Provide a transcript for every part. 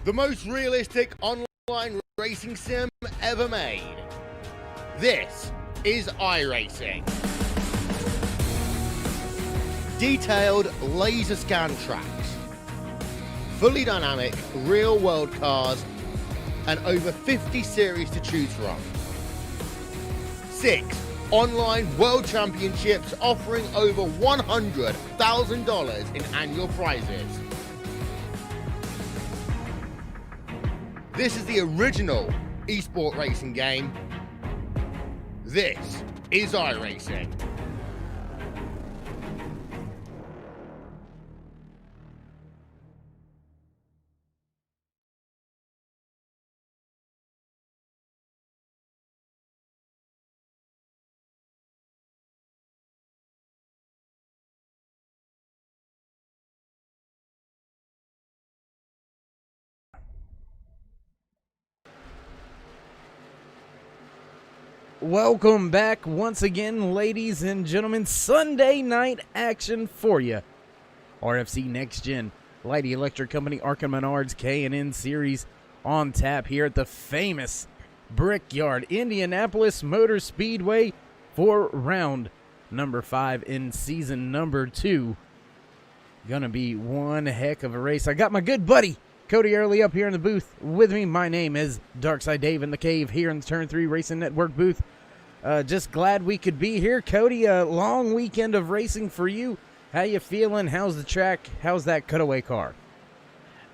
the most realistic online racing sim ever made. This is iRacing. Detailed laser scan tracks, fully dynamic real-world cars, and over 50 series to choose from. 6 online world championships offering over $100,000 in annual prizes. This is the original esport racing game. This is iRacing. Welcome back once again, ladies and gentlemen. Sunday night action for you. RFC Next Gen, Light Electric Company, Arkham Menards, K&N Series on tap here at the famous Brickyard Indianapolis Motor Speedway for round number 5 in season number 2. Gonna be one heck of a race. I got my good buddy Cody Early up here in the booth with me. My name is Darkside Dave in the cave here in the Turn 3 Racing Network booth. Just glad we could be here. Cody, a long weekend of racing for you. How you feeling? How's the track? How's that cutaway car?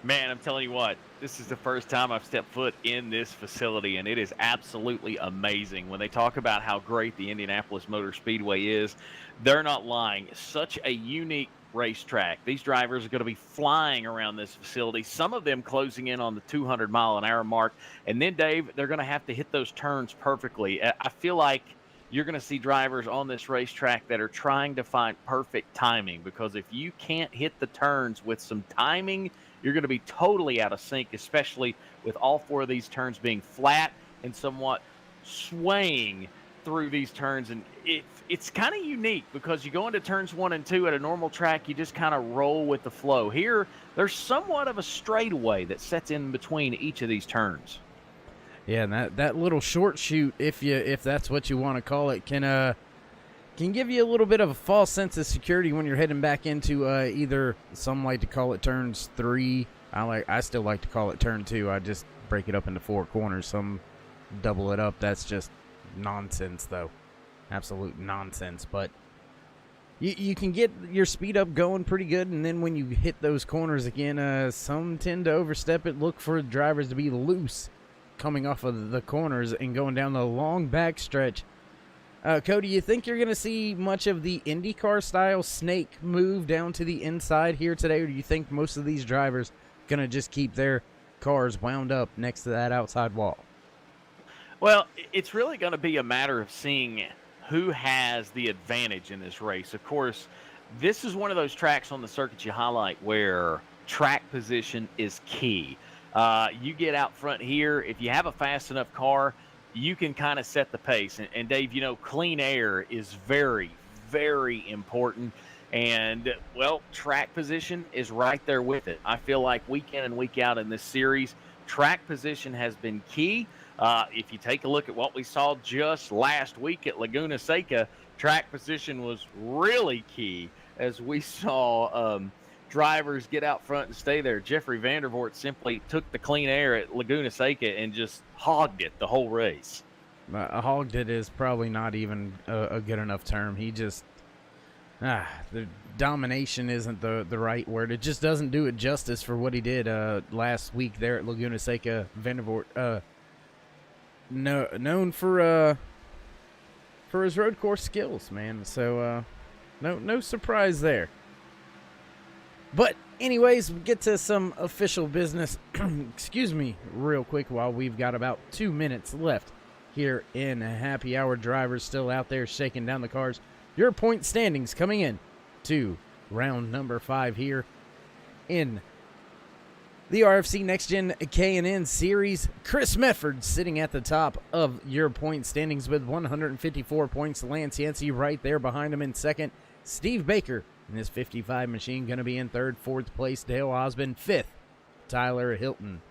Man, I'm telling you what, this is the first time I've stepped foot in this facility, and it is absolutely amazing. When they talk about how great the Indianapolis Motor Speedway is, they're not lying. Such a unique racetrack. These drivers are going to be flying around this facility, some of them closing in on the 200-mile-an-hour mark. And then, Dave, they're going to have to hit those turns perfectly. I feel like you're going to see drivers on this racetrack that are trying to find perfect timing, because if you can't hit the turns with some timing, you're going to be totally out of sync, especially with all 4 of these turns being flat and somewhat swaying through these turns. And it's kind of unique, because you go into turns 1 and 2 at a normal track, you just kind of roll with the flow. Here, there's somewhat of a straightaway that sets in between each of these turns. Yeah, and that little short shoot, if that's what you want to call it, can give you a little bit of a false sense of security when you're heading back into either, some like to call it turns 3. I still like to call it turn 2. I just break it up into 4 corners. Some double it up. That's just nonsense, though. Absolute nonsense. But you can get your speed up going pretty good, and then when you hit those corners again, some tend to overstep it. Look for drivers to be loose coming off of the corners and going down the long back stretch. Cody, you think you're going to see much of the IndyCar style snake move down to the inside here today, or do you think most of these drivers going to just keep their cars wound up next to that outside wall? Well, it's really going to be a matter of seeing who has the advantage in this race. Of course, this is one of those tracks on the circuit you highlight where track position is key. You get out front here, if you have a fast enough car, you can kind of set the pace. And Dave, you know, clean air is very, very important. And, well, track position is right there with it. I feel like week in and week out in this series, track position has been key. If you take a look at what we saw just last week at Laguna Seca, track position was really key as we saw drivers get out front and stay there. Jeffrey Vandervoort simply took the clean air at Laguna Seca and just hogged it the whole race. Hogged it is probably not even a good enough term. He just, the domination isn't the right word. It just doesn't do it justice for what he did last week there at Laguna Seca. Vandervoort, known for his road course skills, man. So no surprise there. But anyways, we get to some official business. Excuse me real quick while we've got about 2 minutes left here in Happy Hour. Drivers still out there shaking down the cars. Your point standings coming in to round number 5 here in the RFC Next Gen K&N Series. Chris Medford sitting at the top of your point standings with 154 points. Lance Yancey right there behind him in second. Steve Baker in his 55 machine going to be in third. Fourth place, Dale Osmond. Fifth, Tyler Hilton.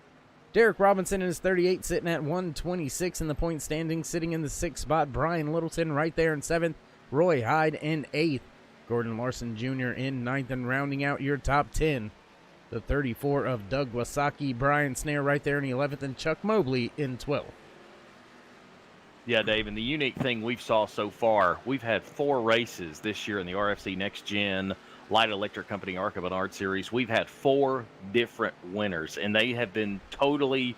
Derek Robinson in his 38 sitting at 126 in the point standing. Sitting in the 6th spot, Brian Littleton right there in 7th. Roy Hyde in 8th. Gordon Larson Jr. in 9th. And rounding out your top 10, the 34 of Doug Wasaki, Brian Snare right there in 11th, and Chuck Mobley in 12th. Yeah, Dave, and the unique thing we've saw so far, we've had 4 races this year in the RFC Next Gen Light Electric Company ARCA Menard Series. We've had 4 different winners, and they have been totally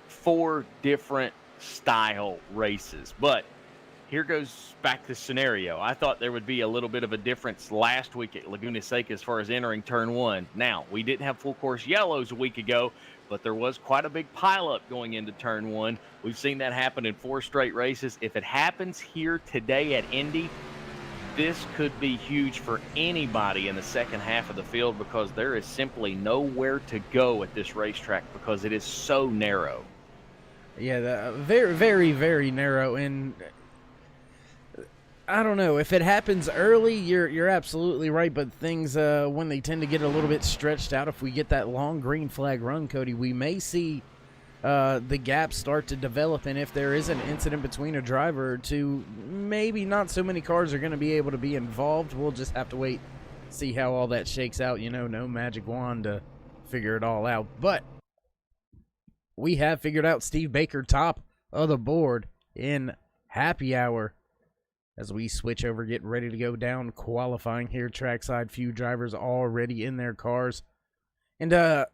4 different style races. But here goes back the scenario. I thought there would be a little bit of a difference last week at Laguna Seca as far as entering turn 1. Now, we didn't have full course yellows a week ago, but there was quite a big pileup going into turn 1. We've seen that happen in 4 straight races. If it happens here today at Indy, this could be huge for anybody in the second half of the field, because there is simply nowhere to go at this racetrack because it is so narrow. Yeah, very, very, very narrow. And I don't know, if it happens early, you're absolutely right. But things when they tend to get a little bit stretched out, if we get that long green flag run, Cody, we may see the gaps start to develop. And if there is an incident between a driver or two, maybe not so many cars are going to be able to be involved. We'll just have to wait, see how all that shakes out. You know, no magic wand to figure it all out. But we have figured out Steve Baker top of the board in happy hour. As we switch over, get ready to go down qualifying here trackside. Few drivers already in their cars. And,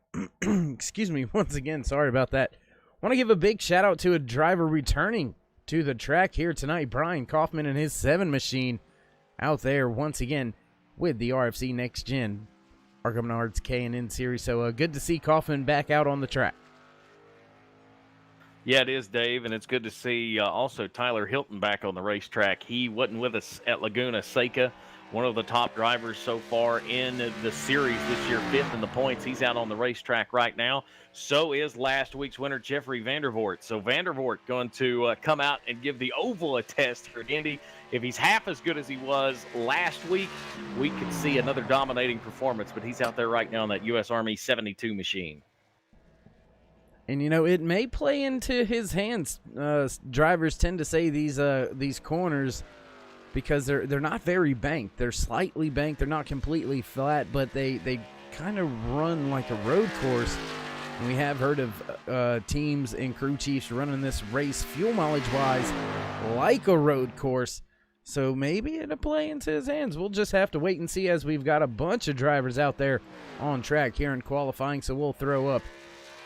excuse me, once again, sorry about that. Want to give a big shout out to a driver returning to the track here tonight, Brian Kaufman and his 7 machine out there once again with the RFC Next Gen ARCA Menards K&N Series. So good to see Kaufman back out on the track. Yeah, it is, Dave, and it's good to see also Tyler Hilton back on the racetrack. He wasn't with us at Laguna Seca, one of the top drivers so far in the series this year, 5th in the points. He's out on the racetrack right now. So is last week's winner, Jeffrey Vandervoort. So Vandervoort going to come out and give the oval a test here at Indy. If he's half as good as he was last week, we could see another dominating performance, but he's out there right now on that U.S. Army 72 machine. And, you know, it may play into his hands. Drivers tend to say these corners, because they're not very banked. They're slightly banked. They're not completely flat, but they kind of run like a road course. And we have heard of teams and crew chiefs running this race fuel mileage-wise like a road course. So maybe it'll play into his hands. We'll just have to wait and see, as we've got a bunch of drivers out there on track here in qualifying. So we'll throw up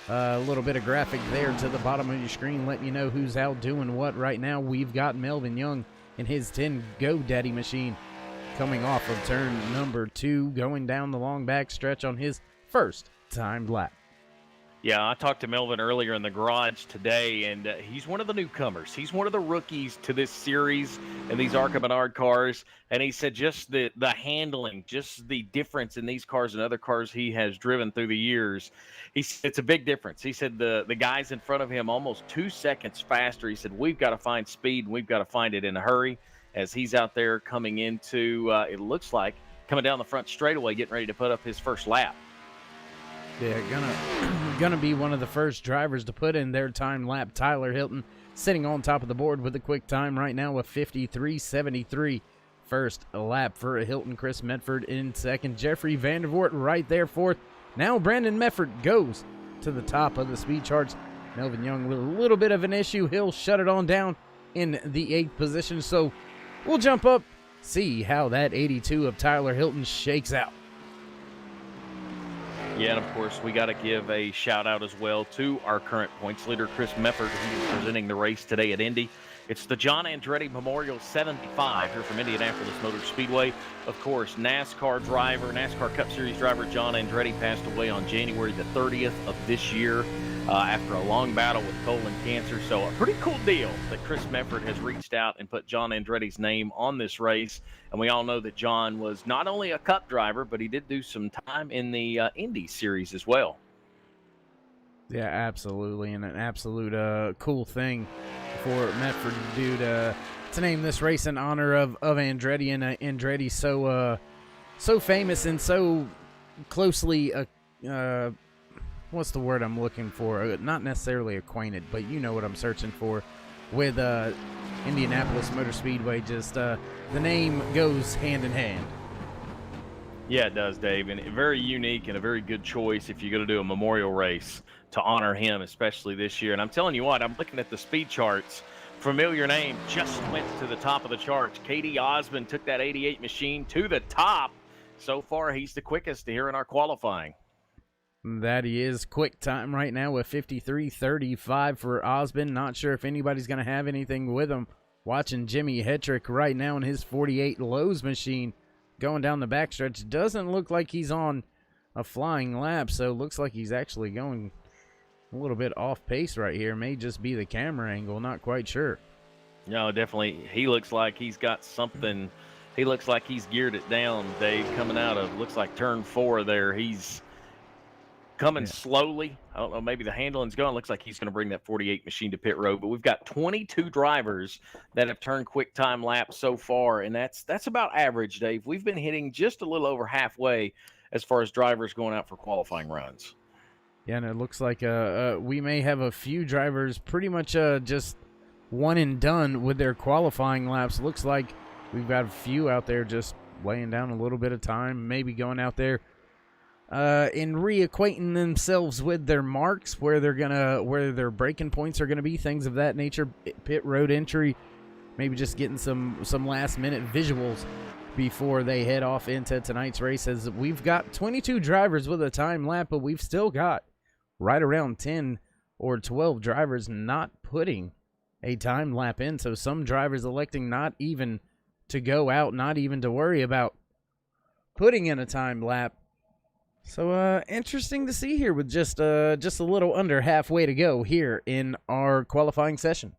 a little bit of graphic there to the bottom of your screen, letting you know who's out doing what right now. We've got Melvin Young in his 10 GoDaddy machine coming off of turn number 2, going down the long back stretch on his first timed lap. Yeah, I talked to Melvin earlier in the garage today, and he's one of the newcomers. He's one of the rookies to this series and these ARCA Menard cars, and he said just the handling, just the difference in these cars and other cars he has driven through the years. It's a big difference. He said the guys in front of him almost 2 seconds faster. He said, we've got to find speed, and we've got to find it in a hurry, as he's out there coming into, it looks like, coming down the front straightaway, getting ready to put up his first lap. Yeah, gonna be one of the first drivers to put in their time lap. Tyler Hilton sitting on top of the board with a quick time right now with 53.73. First lap for Hilton. Chris Medford in second. Jeffrey Vandervoort right there fourth. Now Brandon Medford goes to the top of the speed charts. Melvin Young with a little bit of an issue. He'll shut it on down in the 8th position. So we'll jump up, see how that 82 of Tyler Hilton shakes out. Yeah, and of course, we got to give a shout out as well to our current points leader, Chris Mefford, who's presenting the race today at Indy. It's the John Andretti Memorial 75 here from Indianapolis Motor Speedway. Of course, NASCAR Cup Series driver John Andretti passed away on January the 30th of this year after a long battle with colon cancer. So a pretty cool deal that Chris Mefford has reached out and put John Andretti's name on this race. And we all know that John was not only a Cup driver, but he did do some time in the Indy Series as well. Yeah, absolutely, and an absolute cool thing for Medford to do to name this race in honor of Andretti. And Andretti so famous and so closely what's the word I'm looking for? Not necessarily acquainted, but you know what I'm searching for with Indianapolis Motor Speedway. Just the name goes hand in hand. Yeah, it does, Dave, and very unique and a very good choice if you're going to do a memorial race to honor him, especially this year. And I'm telling you what, I'm looking at the speed charts. Familiar name just went to the top of the charts. Katie Osmond took that 88 machine to the top. So far, he's the quickest here in our qualifying. That he is. Quick time right now with 53.35 for Osmond. Not sure if anybody's going to have anything with him. Watching Jimmy Hetrick right now in his 48 Lowe's machine going down the backstretch. Doesn't look like he's on a flying lap, so looks like he's actually going a little bit off pace right here. May just be the camera angle, not quite sure. No, definitely. He looks like he's got something. He looks like he's geared it down, Dave, coming out of, looks like turn 4 there. He's coming slowly. I don't know, maybe the handling's gone. Looks like he's going to bring that 48 machine to pit road. But we've got 22 drivers that have turned quick time laps so far, and that's about average, Dave. We've been hitting just a little over halfway as far as drivers going out for qualifying runs. Yeah, and it looks like we may have a few drivers pretty much just one and done with their qualifying laps. Looks like we've got a few out there just laying down a little bit of time, maybe going out there and reacquainting themselves with their marks, where their braking points are gonna be, things of that nature. Pit road entry, maybe just getting some last minute visuals before they head off into tonight's race. As we've got 22 drivers with a time lap, but we've still got right around 10 or 12 drivers not putting a time lap in. So some drivers electing not even to go out, not even to worry about putting in a time lap. So interesting to see here with just a little under halfway to go here in our qualifying session.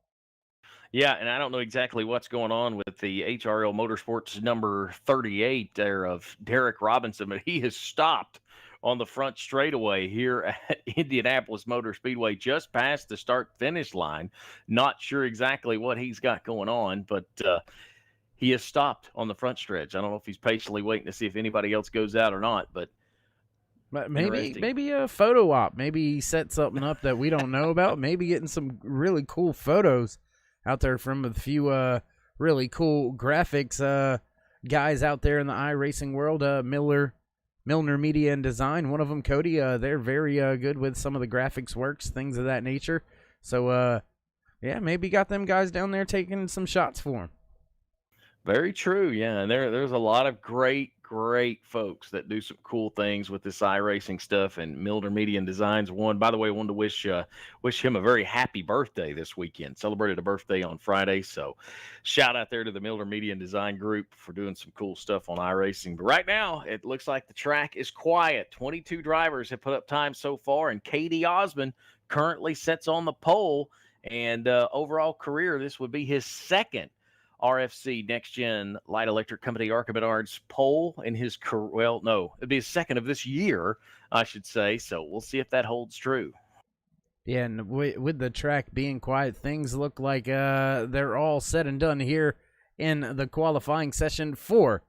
Yeah, and I don't know exactly what's going on with the HRL Motorsports number 38 there of Derek Robinson, but he has stopped on the front straightaway here at Indianapolis Motor Speedway, just past the start-finish line. Not sure exactly what he's got going on, but he has stopped on the front stretch. I don't know if he's patiently waiting to see if anybody else goes out or not, but maybe a photo op. Maybe he set something up that we don't know about. Maybe getting some really cool photos out there from a few really cool graphics guys out there in the iRacing world. Milner Media and Design, one of them, Cody. They're very good with some of the graphics works, things of that nature. So, yeah, maybe got them guys down there taking some shots for him. Very true, yeah. And there's a lot of great folks that do some cool things with this iRacing stuff, and Milner Media and Designs one. By the way, I wanted to wish him a very happy birthday this weekend. Celebrated a birthday on Friday, so shout out there to the Milner Media and Design group for doing some cool stuff on iRacing. But right now, it looks like the track is quiet. 22 drivers have put up time so far, and Katie Osmond currently sits on the pole. And overall career, this would be his second RFC NEXTGEN Light Electric Company ARCA Menards pole in his career. Well, no, it'd be his second of this year, I should say. So we'll see if that holds true. Yeah, and with the track being quiet, things look like they're all said and done here in the qualifying session for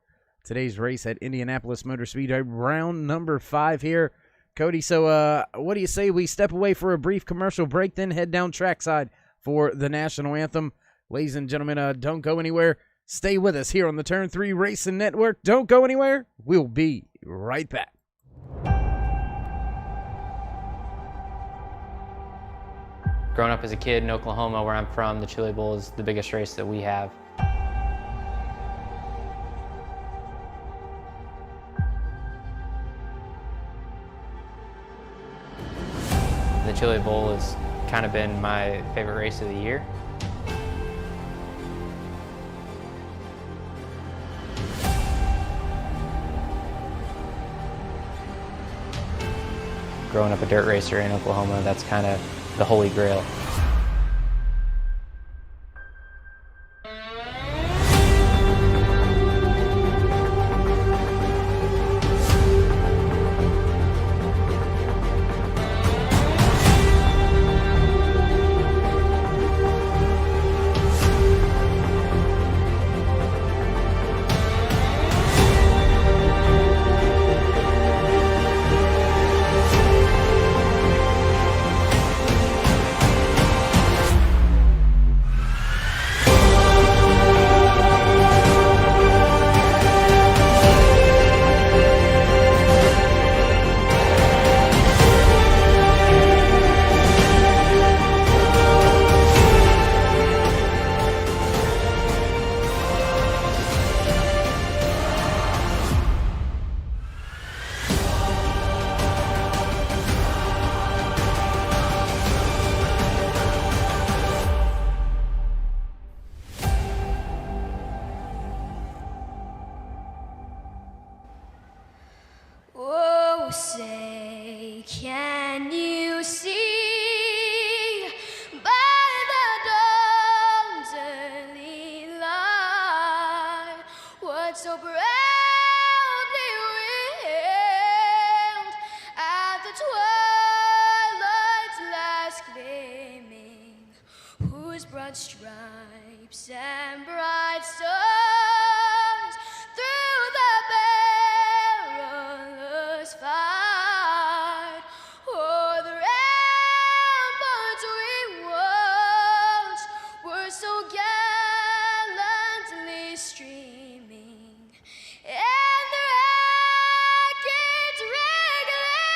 today's race at Indianapolis Motor Speedway, round number 5 here. Cody, so what do you say we step away for a brief commercial break, then head down trackside for the national anthem? Ladies and gentlemen, don't go anywhere. Stay with us here on the Turn 3 Racing Network. Don't go anywhere. We'll be right back. Growing up as a kid in Oklahoma, where I'm from, the Chili Bowl is the biggest race that we have. The Chili Bowl has kind of been my favorite race of the year. Growing up a dirt racer in Oklahoma, that's kind of the holy grail. broad stripes and bright stars through the perilous fight. O'er the ramparts we watched were so gallantly streaming, and the rackets regular,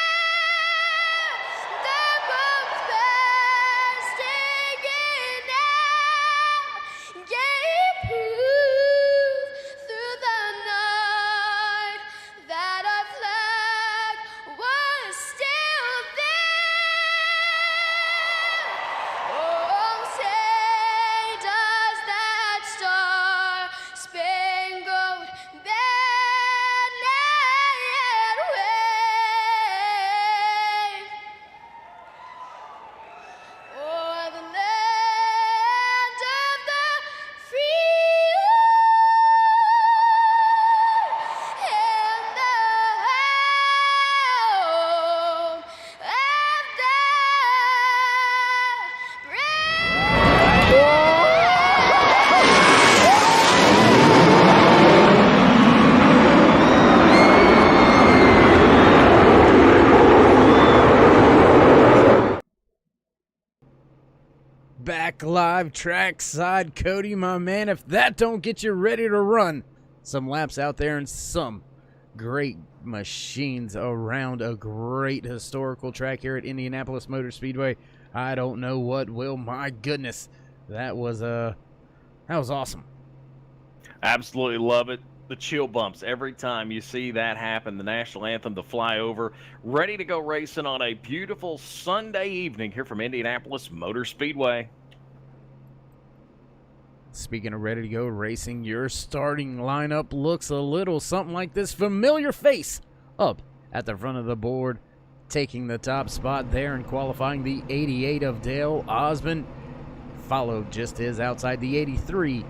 the boats bursting in out, gave proof through the night that our flag was still there. Oh, say does that star-spangled banner yet wave o'er the land of the free and the home of the Back live trackside, Cody, my man. If that don't get you ready to run some laps out there and some great machines around a great historical track here at Indianapolis Motor Speedway, I don't know what will. My goodness, that was awesome. Absolutely love it. The chill bumps every time you see that happen. The national anthem, the flyover, ready to go racing on a beautiful Sunday evening here from Indianapolis Motor Speedway. Speaking of ready to go racing, your starting lineup looks a little something like this. Familiar face up at the front of the board, taking the top spot there and qualifying, the 88 of Dale Osmond, followed just as outside the 83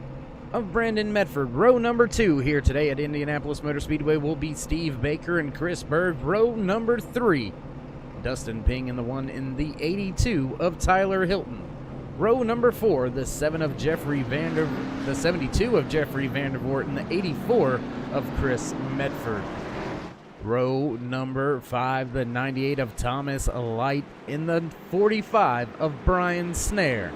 of Brandon Medford. Row number 2 here today at Indianapolis Motor Speedway will be Steve Baker and Chris Berg. Row number 3, Dustin Ping, and the one in the 82 of Tyler Hilton. Row number 4, the 72 of Jeffrey Vandervoort, and the 84 of Chris Medford. Row number 5, the 98 of Thomas Light, in the 45 of Brian Snare.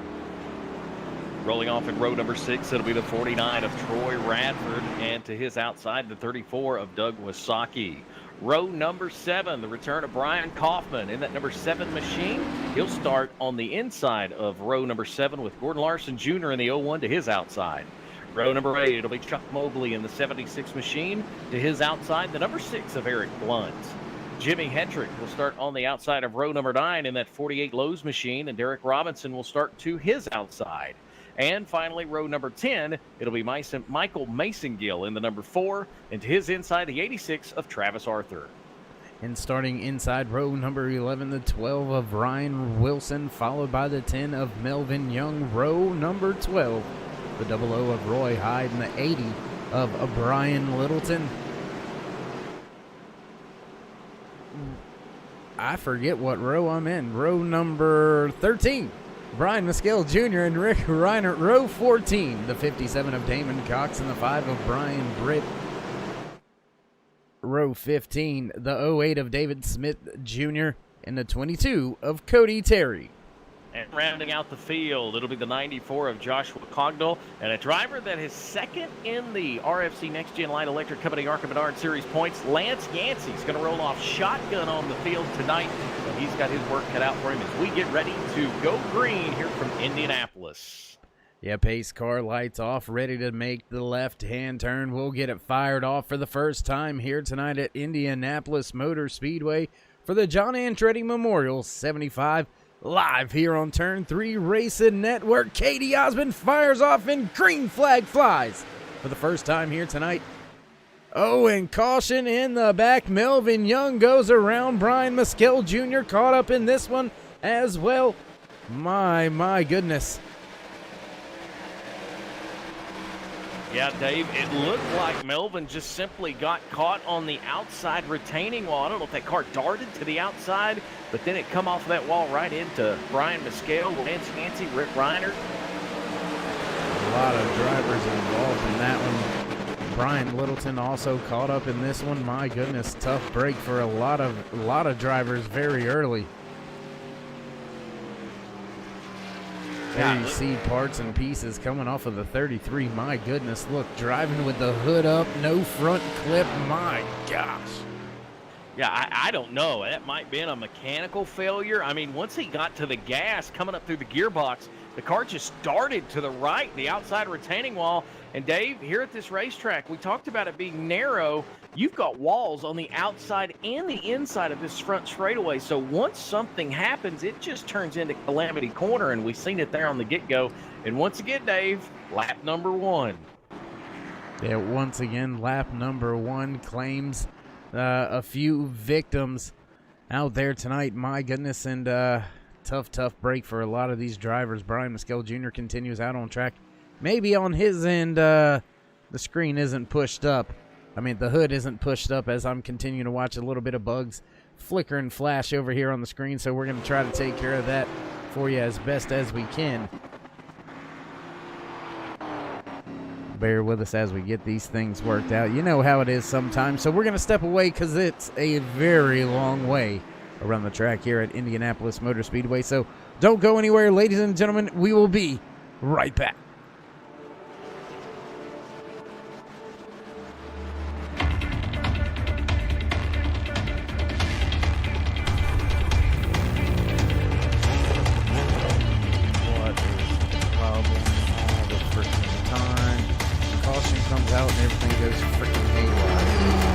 Rolling off in row number 6, it'll be the 49 of Troy Radford, and to his outside, the 34 of Doug Wasaki. Row number 7, the return of Brian Kaufman in that number 7 machine. He'll start on the inside of row number 7 with Gordon Larson Jr. in the 01 to his outside. Row number 8, it'll be Chuck Mobley in the 76 machine. To his outside, the number 6 of Eric Blunt. Jimmy Hetrick will start on the outside of row number 9 in that 48 Lowe's machine, and Derek Robinson will start to his outside. And finally, row number 10, it'll be Michael Mason-Gill in the number 4, and to his inside, the 86 of Travis Arthur. And starting inside row number 11, the 12 of Ryan Wilson, followed by the 10 of Melvin Young. Row number 12, the 00 of Roy Hyde, and the 80 of Brian Littleton. I forget what row I'm in. Row number 13. Brian Mescal Jr. and Rick Reinert. Row 14, the 57 of Damon Cox, and the 5 of Brian Britt. Row 15, the 08 of David Smith Jr. and the 22 of Cody Terry. And rounding out the field, it'll be the 94 of Joshua Cogdell, and a driver that is second in the RFC NEXTGEN Light Electric Company ARCA Menard Series points. Lance Yancey's going to roll off shotgun on the field tonight, and he's got his work cut out for him as we get ready to go green here from Indianapolis. Yeah, pace car lights off, ready to make the left-hand turn. We'll get it fired off for the first time here tonight at Indianapolis Motor Speedway for the John Andretti Memorial 75. Live here on Turn 3 Racing Network. Katie Osmond fires off and green flag flies for the first time here tonight. Oh, and caution in the back. Melvin Young goes around. Brian Mescal Jr. caught up in this one as well. My goodness. Yeah, Dave, it looked like Melvin just simply got caught on the outside retaining wall. I don't know if that car darted to the outside, but then it come off that wall right into Brian Mescal, Lance Yancey, Rick Reiner. drivers involved in that one. Brian Littleton also caught up in this one. My goodness, tough break for a lot of drivers very early. There you see parts and pieces coming off of the 33. My goodness, look, driving with the hood up, no front clip. My gosh. Yeah, I don't know. That might have been a mechanical failure. I mean, once he got to the gas coming up through the gearbox, the car just started to the right, the outside retaining wall. And Dave, here at this racetrack, we talked about it being narrow. You've got walls on the outside and the inside of this front straightaway. So once something happens, it just turns into Calamity Corner, and we've seen it there on the get-go. And once again, Dave, lap number 1. Yeah, once again, lap number 1 claims a few victims out there tonight. My goodness, and tough break for a lot of these drivers. Brian Mescal Jr. continues out on track. Maybe on his end, the screen isn't pushed up. I mean, the hood isn't pushed up as I'm continuing to watch a little bit of bugs flicker and flash over here on the screen. So we're going to try to take care of that for you as best as we can. Bear with us as we get these things worked out. You know how it is sometimes. So we're going to step away because it's a very long way around the track here at Indianapolis Motor Speedway. So don't go anywhere, ladies and gentlemen. We will be right back. Comes out and everything goes freaking haywire.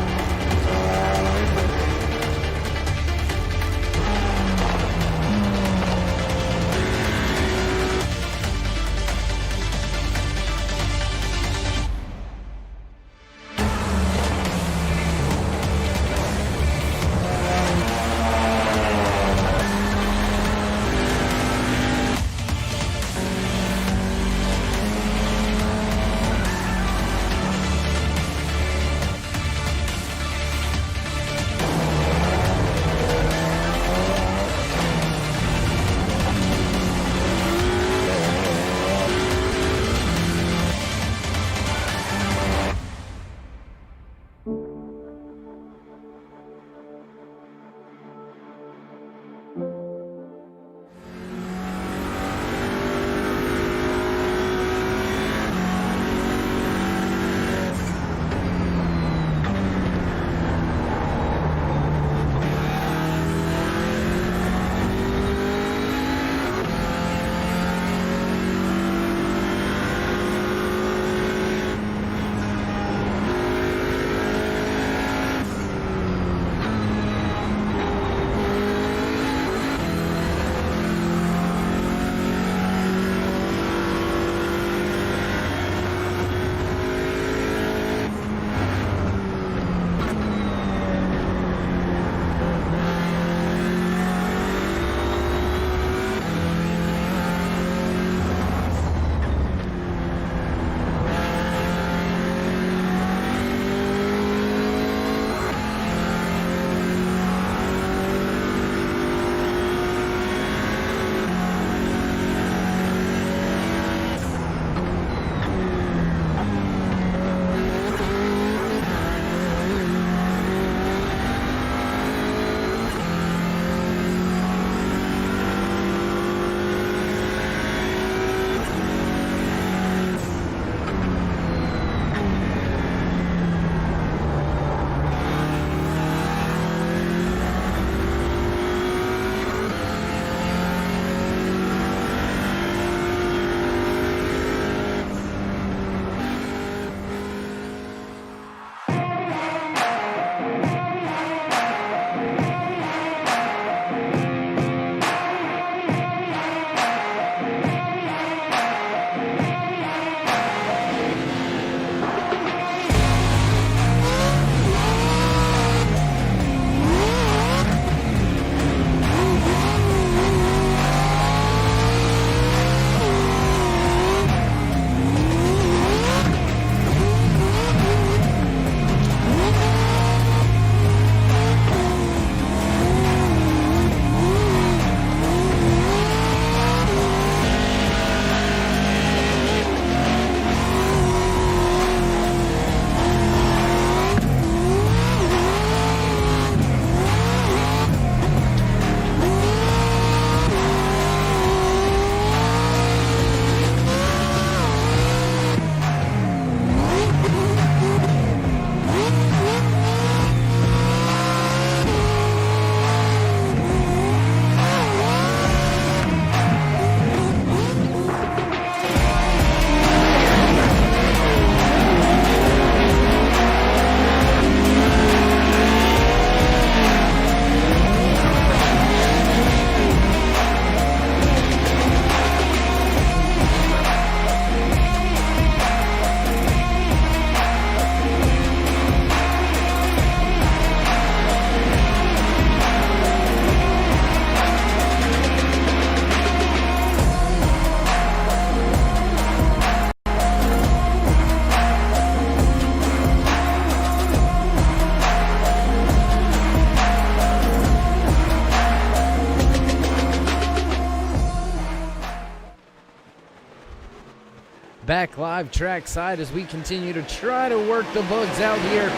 back live trackside as we continue to try to work the bugs out here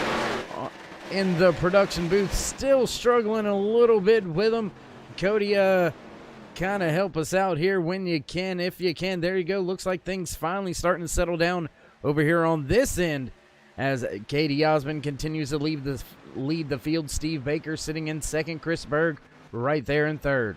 in the production booth. Still struggling a little bit with them. Cody, kind of help us out here when you can, if you can. There you go. Looks like things finally starting to settle down over here on this end as Katie Osmond continues to lead the field. Steve Baker sitting in second. Chris Berg right there in third.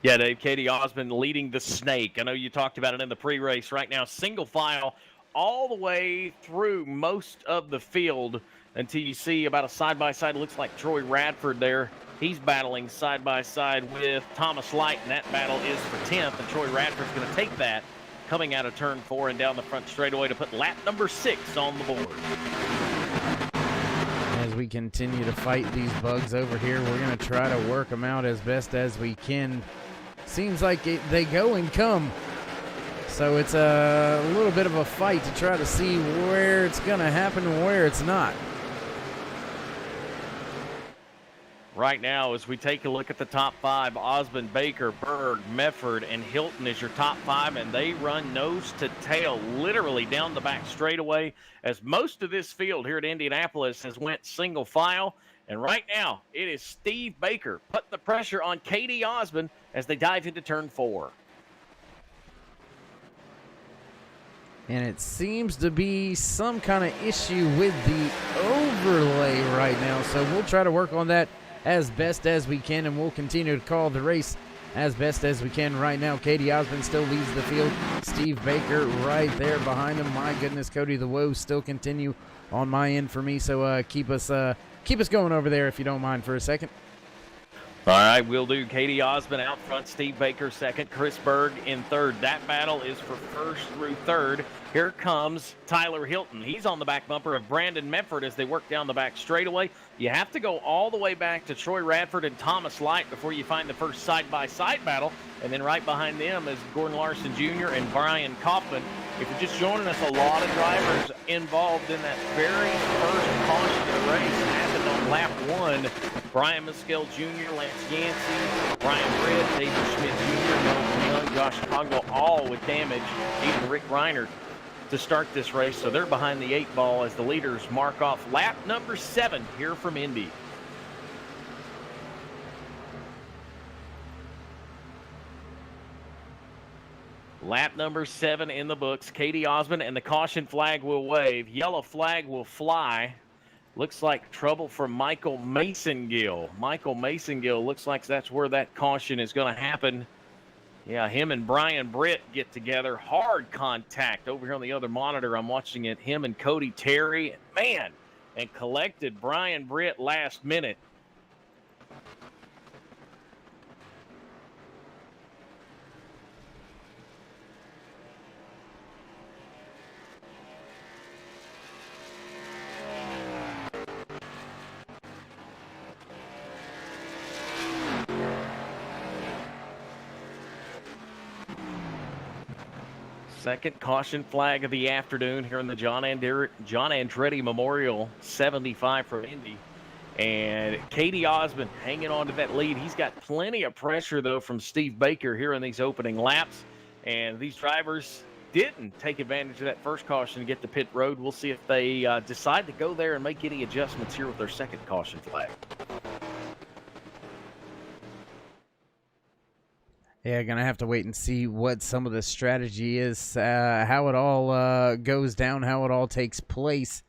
Yeah, Dave, Katie Osmond leading the snake. I know you talked about it in the pre-race. Right now, single file all the way through most of the field until you see about a side-by-side. Looks like Troy Radford there. He's battling side-by-side with Thomas Light, and that battle is for 10th, and Troy Radford's going to take that coming out of turn 4 and down the front straightaway to put lap number 6 on the board. As we continue to fight these bugs over here, we're going to try to work them out as best as we can. Seems like they go and come. So it's a little bit of a fight to try to see where it's going to happen and where it's not. Right now, as we take a look at the top 5, Osmond, Baker, Berg, Mefford, and Hilton is your top 5, and they run nose to tail literally down the back straightaway as most of this field here at Indianapolis has went single file. And right now, it is Steve Baker putting the pressure on Katie Osmond as they dive into turn 4. And it seems to be some kind of issue with the overlay right now, so we'll try to work on that as best as we can, and we'll continue to call the race as best as we can. Right now, Katie Osmond still leads the field. Steve Baker right there behind him. My goodness, Cody, the woes still continue on my end for me, so keep us going over there if you don't mind for a second. All right, we'll do. Katie Osmond out front, Steve Baker second, Chris Berg in third. That battle is for first through third. Here comes Tyler Hilton. He's on the back bumper of Brandon Mefford as they work down the back straightaway. You have to go all the way back to Troy Radford and Thomas Light before you find the first side-by-side battle. And then right behind them is Gordon Larson Jr. and Brian Kaufman. If you're just joining us, a lot of drivers involved in that very first caution of the race happened on lap 1. Brian Mescal Jr., Lance Yancey, Brian Britt, David Schmidt Jr., Melvin Young, Josh Cogwell, all with damage, even Rick Reiner to start this race. So they're behind the 8 ball as the leaders mark off lap number 7 here from Indy. Lap number 7 in the books. Katie Osmond, and the caution flag will wave. Yellow flag will fly. Looks like trouble for Michael Mason-Gill. Michael Mason-Gill looks like that's where that caution is going to happen. Yeah, him and Brian Britt get together. Hard contact over here on the other monitor. I'm watching it. Him and Cody Terry. Man, and collected Brian Britt last minute. Second caution flag of the afternoon here in the John Andretti Memorial 75 from Indy. And Katie Osmond hanging on to that lead. He's got plenty of pressure, though, from Steve Baker here in these opening laps. And these drivers didn't take advantage of that first caution to get to pit road. We'll see if they decide to go there and make any adjustments here with their second caution flag. Yeah, going to have to wait and see what some of the strategy is, how it all goes down, how it all takes place.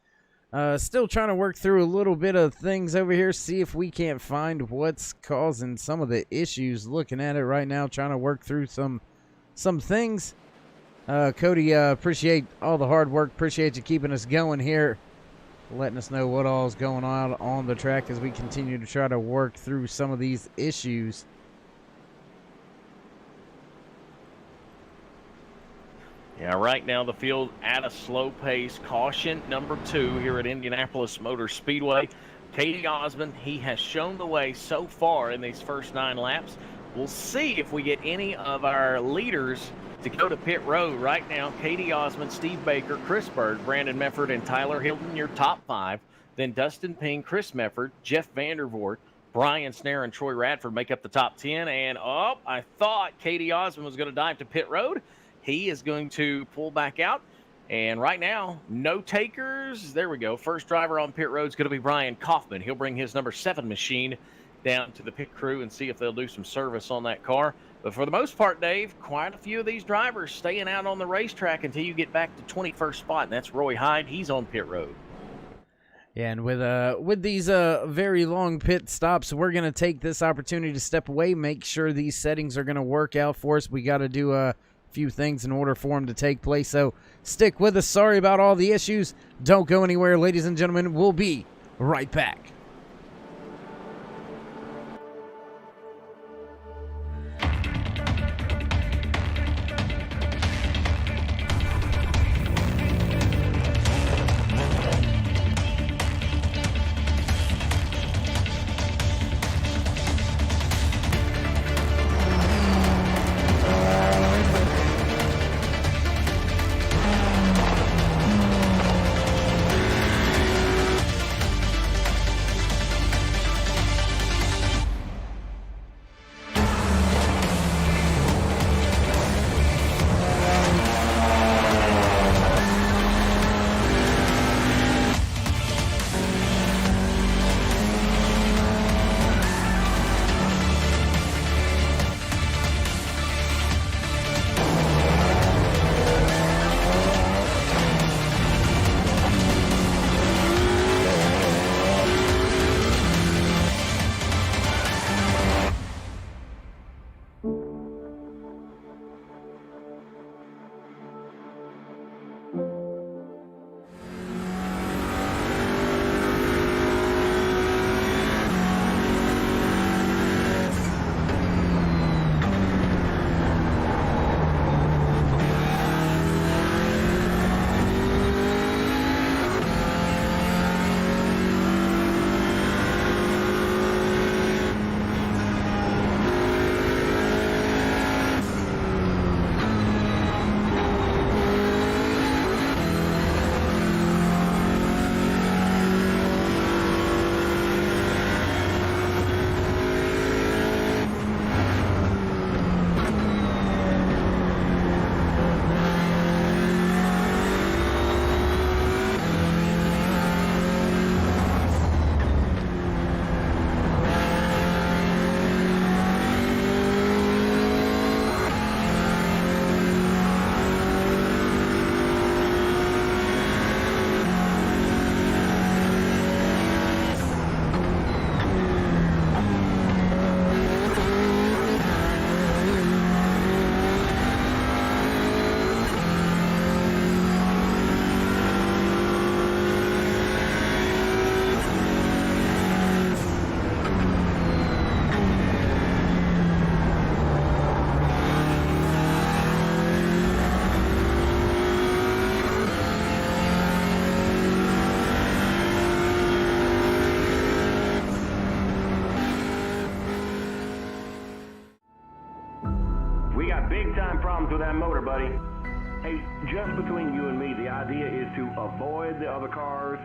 Still trying to work through a little bit of things over here, see if we can't find what's causing some of the issues. Looking at it right now, trying to work through some things. Cody, appreciate all the hard work. Appreciate you keeping us going here, letting us know what all is going on the track as we continue to try to work through some of these issues. Yeah, right now the field at a slow pace. Caution number 2 here at Indianapolis Motor Speedway. Katie Osmond, he has shown the way so far in these first 9 laps. We'll see if we get any of our leaders to go to pit road. Right now, Katie Osmond, Steve Baker, Chris Berg, Brandon Mefford, and Tyler Hilton, your top 5. Then Dustin Ping, Chris Mefford, Jeff Vandervoort, Brian Snare, and Troy Radford make up the top 10. And, I thought Katie Osmond was going to dive to pit road. he is going to pull back out. And right now, no takers. There we go. First driver on pit road is going to be Brian Kaufman. He'll bring his number 7 machine down to the pit crew and see if they'll do some service on that car. But for the most part, Dave, quite a few of these drivers staying out on the racetrack until you get back to 21st spot, and that's Roy Hyde. He's on pit road. Yeah, and with these very long pit stops, we're going to take this opportunity to step away, make sure these settings are going to work out for us. We got to do a few things in order for them to take place, so stick with us. Sorry about all the issues. Don't go anywhere, ladies and gentlemen. We'll be right back. We got big time problems with that motor, buddy. Hey, just between you and me, the idea is to avoid the other cars.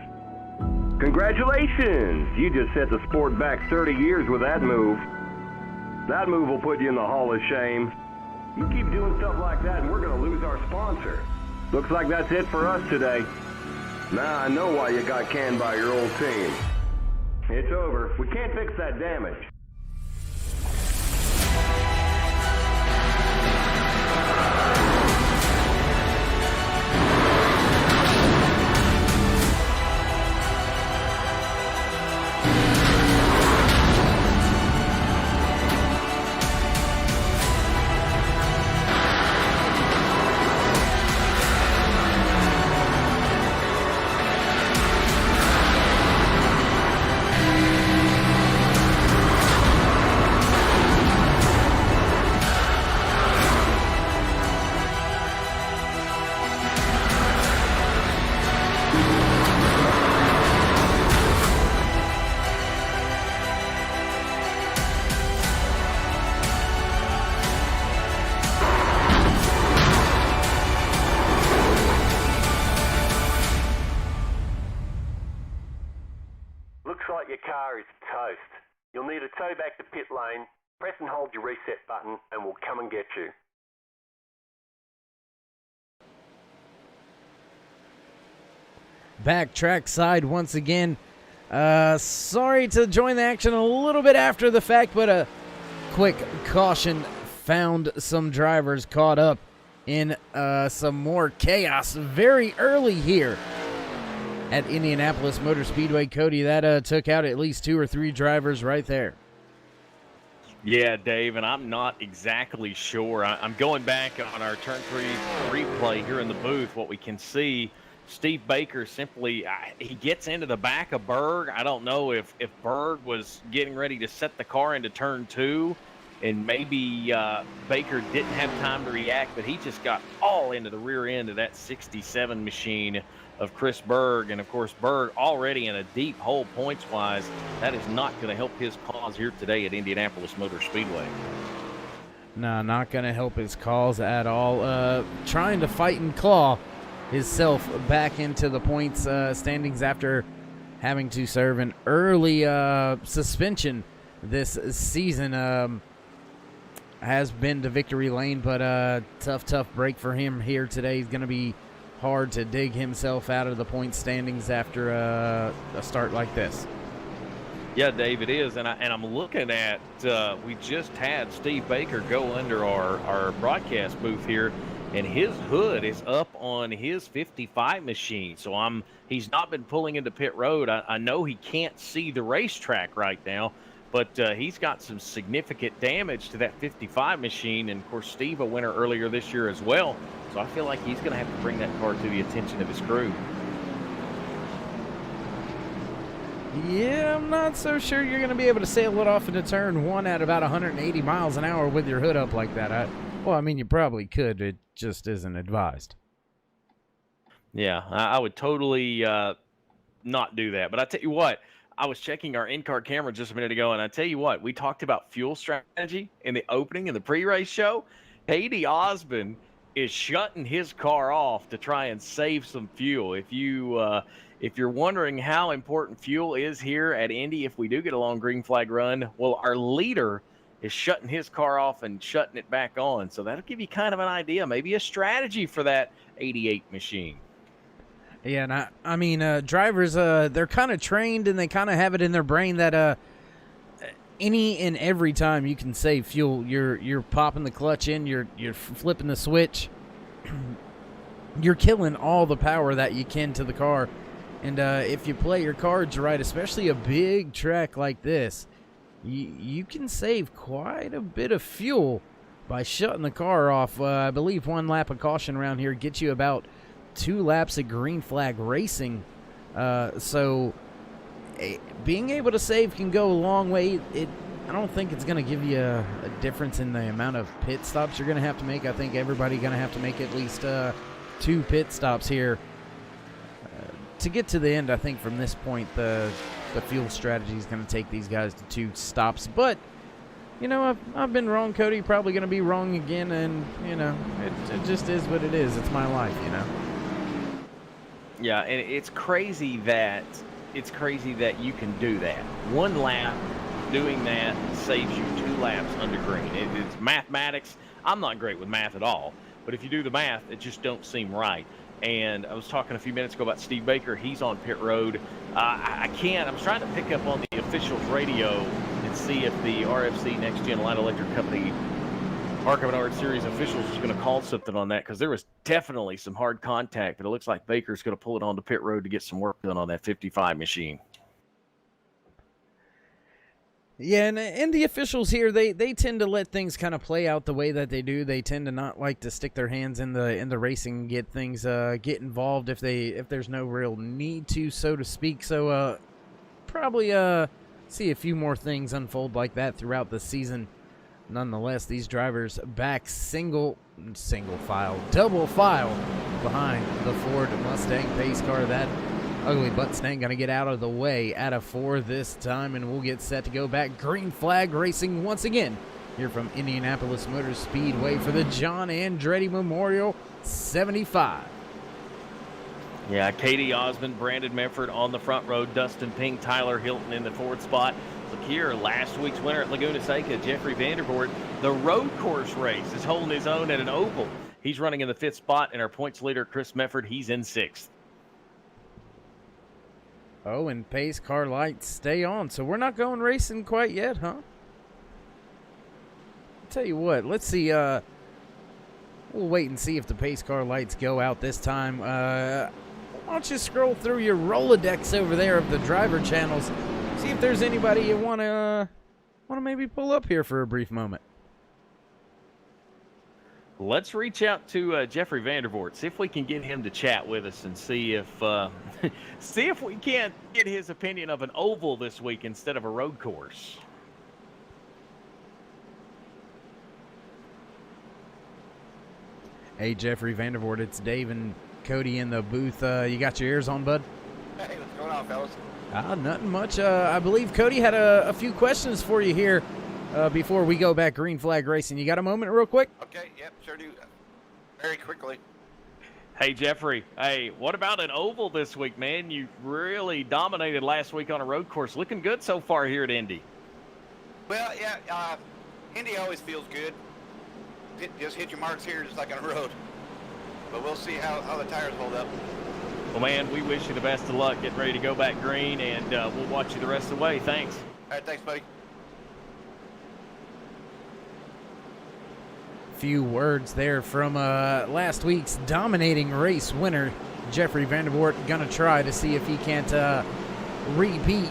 Congratulations! You just set the sport back 30 years with that move. That move will put you in the Hall of Shame. You keep doing stuff like that and we're gonna lose our sponsor. Looks like that's it for us today. Now I know why you got canned by your old team. It's over. We can't fix that damage. Looks like your car is toast. You'll need a tow back to pit lane. Press and hold your reset button and we'll come and get you. back track side once again. Sorry to join the action a little bit after the fact, but a quick caution found some drivers caught up in some more chaos very early here at Indianapolis Motor Speedway. Cody, that took out at least 2 or 3 drivers right there. Yeah, Dave, and I'm not exactly sure. I'm going back on our Turn 3 replay here in the booth. What we can see, Steve Baker simply, he gets into the back of Berg. I don't know if Berg was getting ready to set the car into Turn 2, and maybe Baker didn't have time to react, but he just got all into the rear end of that 67 machine of Chris Berg. And, of course, Berg already in a deep hole points-wise. That is not going to help his cause here today at Indianapolis Motor Speedway. No, not going to help his cause at all. Trying to fight and claw himself back into the points standings after having to serve an early suspension this season. Has been to victory lane, but tough break for him here today. He's going to be hard to dig himself out of the point standings after a start like this. Yeah, Dave, it is, and I'm looking at, we just had Steve Baker go under our broadcast booth here, and his hood is up on his 55 machine, so he's not been pulling into pit road. I know he can't see the racetrack right now, but he's got some significant damage to that 55 machine, and of course Steve a winner earlier this year as well, so I feel like he's going to have to bring that car to the attention of his crew. Yeah, I'm not so sure you're going to be able to sail it off into turn 1 at about 180 miles an hour with your hood up like that. Well, I mean, you probably could. It just isn't advised. Yeah, I would totally not do that. But I tell you what, I was checking our in-car camera just a minute ago, and I tell you what, we talked about fuel strategy in the opening in the pre-race show. Katie Osmond is shutting his car off to try and save some fuel. If you're wondering how important fuel is here at Indy, if we do get a long green flag run, well, our leader is shutting his car off and shutting it back on. So that'll give you kind of an idea, maybe a strategy for that 88 machine. Yeah, and I mean, drivers, they're kind of trained and they kind of have it in their brain that any and every time you can save fuel, you're popping the clutch in, you're flipping the switch, you're killing all the power that you can to the car. And if you play your cards right, especially a big track like this, you can save quite a bit of fuel by shutting the car off. I believe 1 lap of caution around here gets you about 2 laps of green flag racing. So being able to save can go a long way. I don't think it's going to give you a difference in the amount of pit stops you're going to have to make. I think everybody's going to have to make at least 2 pit stops here. To get to the end, I think from this point, the fuel strategy is going to take these guys to 2 stops. But, you know, I've been wrong, Cody. Probably going to be wrong again, and, you know, it just is what it is. It's my life, you know. Yeah, and it's crazy that you can do that. 1 lap doing that saves you 2 laps under green. It's mathematics. I'm not great with math at all, but if you do the math, it just don't seem right. And I was talking a few minutes ago about Steve Baker. He's on pit road. I was trying to pick up on the officials' radio and see if the RFC NEXTGEN Light Electric Company K&N Series officials was going to call something on that, because there was definitely some hard contact, but it looks like Baker's going to pull it onto pit road to get some work done on that 55 machine. Yeah, and the officials here, they tend to let things kind of play out the way that they do. They tend to not like to stick their hands in the racing and get things get involved if there's no real need to, so to speak. So probably see a few more things unfold like that throughout the season. Nonetheless, these drivers back double file behind the Ford Mustang pace car. That ugly Mustang going to get out of the way out of 4 this time, and we'll get set to go back green flag racing once again here from Indianapolis Motor Speedway for the John Andretti Memorial 75. Yeah, Katie Osmond, Brandon Medford on the front row, Dustin Pink, Tyler Hilton in the 4th spot. Look here, last week's winner at Laguna Seca, Jeffrey Vandervoort. The road course race is holding his own at an oval. He's running in the 5th spot, and our points leader, Chris Medford, he's in 6th. Oh, and pace car lights stay on, so we're not going racing quite yet, huh? I'll tell you what, let's see, we'll wait and see if the pace car lights go out this time. Why don't you scroll through your Rolodex over there of the driver channels, see if there's anybody you wanna maybe pull up here for a brief moment. Let's reach out to Jeffrey Vandervoort, see if we can get him to chat with us and see if see if we can't get his opinion of an oval this week instead of a road course. Hey, Jeffrey Vandervoort, it's Dave and Cody in the booth. You got your ears on, bud? Hey, what's going on, fellas? Nothing much. I believe Cody had a few questions for you here before we go back green flag racing. You got a moment real quick? Okay, yep, sure do. Very quickly. Hey, Jeffrey. Hey, what about an oval this week, man? You really dominated last week on a road course. Looking good so far here at Indy. Well, yeah, Indy always feels good. Just hit your marks here just like on a road. But we'll see how the tires hold up. Well, man, we wish you the best of luck getting ready to go back green, and we'll watch you the rest of the way. Thanks. All right, thanks, buddy. Few words there from last week's dominating race winner, Jeffrey Vandervoort. Gonna try to see if he can't repeat.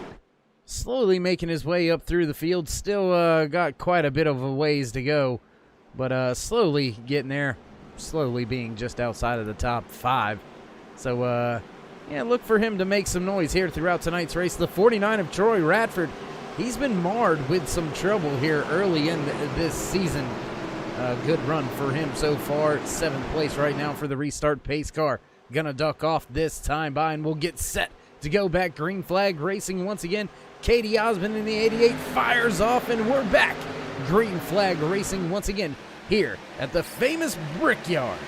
Slowly making his way up through the field. Still got quite a bit of a ways to go, but slowly getting there. Slowly being just outside of the top 5. So, yeah, look for him to make some noise here throughout tonight's race. The 49 of Troy Radford, he's been marred with some trouble here early in this season. Good run for him so far. 7th place right now for the restart pace car. Gonna duck off this time by, and we'll get set to go back green flag racing once again. Katie Osmond in the 88 fires off, and we're back green flag racing once again here at the famous Brickyard.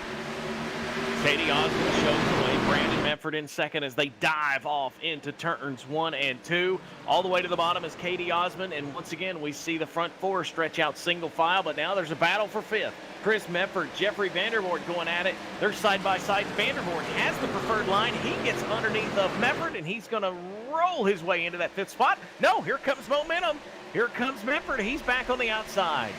Katie Osmond shows the way. Brandon Medford in second as they dive off into turns 1 and 2. All the way to the bottom is Katie Osmond, and once again we see the front 4 stretch out single file, but now there's a battle for 5th. Chris Medford, Jeffrey Vandervoort going at it. They're side by side. Vandervoort has the preferred line. He gets underneath of Medford, and he's going to roll his way into that 5th spot. No, here comes momentum. Here comes Medford. He's back on the outside.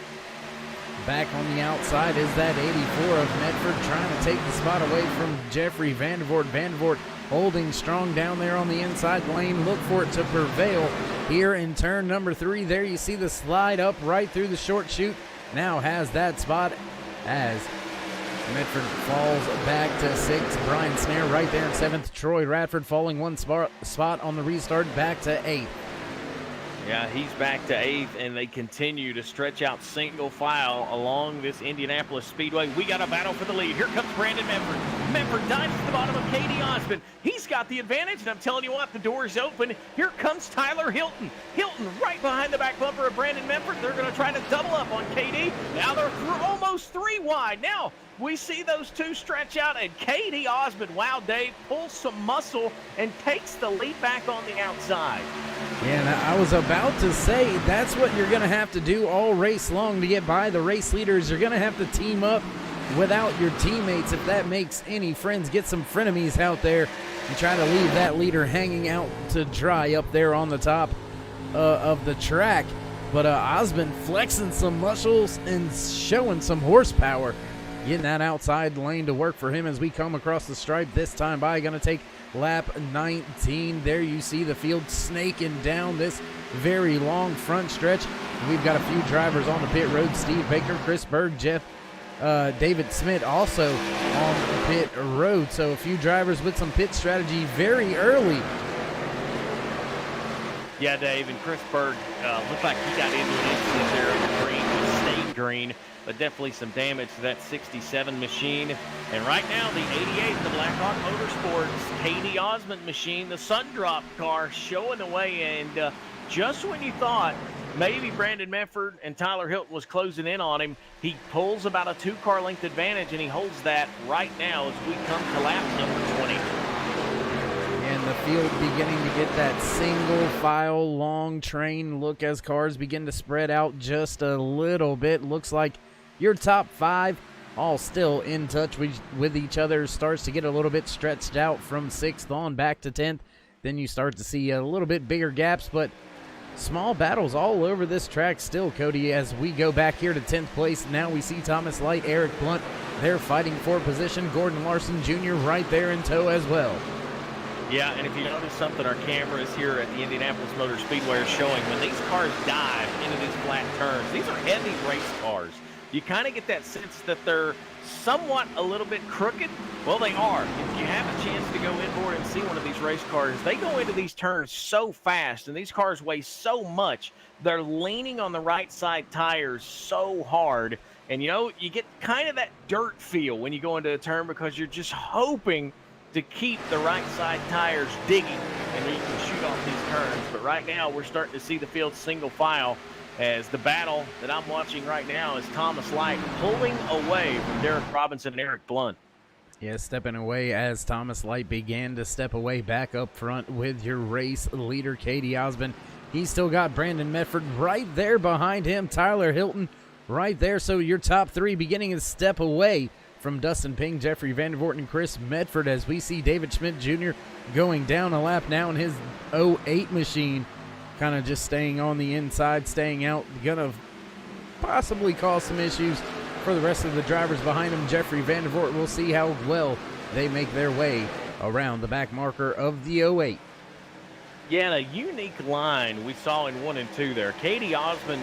Back on the outside is that 84 of Medford, trying to take the spot away from Jeffrey Vandervoort. Vandervoort holding strong down there on the inside lane. Look for it to prevail here in turn number 3. There you see the slide up right through the short chute. Now has that spot as Medford falls back to 6th. Brian Snare right there in 7th. Troy Radford falling one spot on the restart, back to 8th. Yeah, he's back to 8th, and they continue to stretch out single file along this Indianapolis Speedway. We got a battle for the lead. Here comes Brandon Medford. Medford dives to the bottom of Katie Osmond. He's got the advantage, and I'm telling you what, the door's open. Here comes Tyler Hilton. Hilton right behind the back bumper of Brandon Medford. They're going to try to double up on KD. Now they're almost 3 wide. Now we see those two stretch out, and Katie Osmond, wow, Dave, pulls some muscle and takes the lead back on the outside. And I was about to say, that's what you're going to have to do all race long to get by the race leaders. You're going to have to team up without your teammates, if that makes any friends. Get some frenemies out there and try to leave that leader hanging out to dry up there on the top of the track. But Osmond flexing some muscles and showing some horsepower. Getting that outside lane to work for him as we come across the stripe this time by. Going to take lap 19. There you see the field snaking down this very long front stretch. We've got a few drivers on the pit road. Steve Baker, Chris Berg, David Smith also on the pit road. So a few drivers with some pit strategy very early. Yeah, Dave, and Chris Berg looked like he got into an incident there in the green. He stayed green, but definitely some damage to that 67 machine. And right now, the 88, the Blackhawk Motorsports Katie Osmond machine, the Sundrop car, showing the way. And just when you thought maybe Brandon Medford and Tyler Hilton was closing in on him, he pulls about a 2-car length advantage, and he holds that right now as we come to lap number 20. And the field beginning to get that single file long train look as cars begin to spread out just a little bit. Looks like your top 5 all still in touch with each other. Starts to get a little bit stretched out from 6th on back to 10th. then you start to see a little bit bigger gaps, but small battles all over this track still, Cody, as we go back here to 10th place. Now we see Thomas Light, Eric Blunt, they're fighting for position. Gordon Larson Jr. right there in tow as well. Yeah, and if you notice something, our cameras here at the Indianapolis Motor Speedway are showing when these cars dive into these flat turns, these are heavy race cars. You kind of get that sense that they're somewhat a little bit crooked. Well, they are. If you have a chance to go inboard and see one of these race cars, they go into these turns so fast, and these cars weigh so much, they're leaning on the right side tires so hard. And, you know, you get kind of that dirt feel when you go into a turn because you're just hoping to keep the right side tires digging, and then you can shoot off these turns. But right now, we're starting to see the field single file, as the battle that I'm watching right now is Thomas Light pulling away from Derek Robinson and Eric Blunt. Yeah, stepping away as Thomas Light began to step away back up front with your race leader, Katie Osmond. He's still got Brandon Medford right there behind him, Tyler Hilton right there. So your top three beginning to step away from Dustin Ping, Jeffrey Vandervoort, and Chris Medford, as we see David Schmidt Jr. going down a lap now in his 08 machine. Kind of just staying on the inside, staying out, gonna possibly cause some issues for the rest of the drivers behind him. Jeffrey Vandervoort, we'll see how well they make their way around the back marker of the 08. Yeah, and a unique line we saw in 1 and 2 there. Katie Osmond,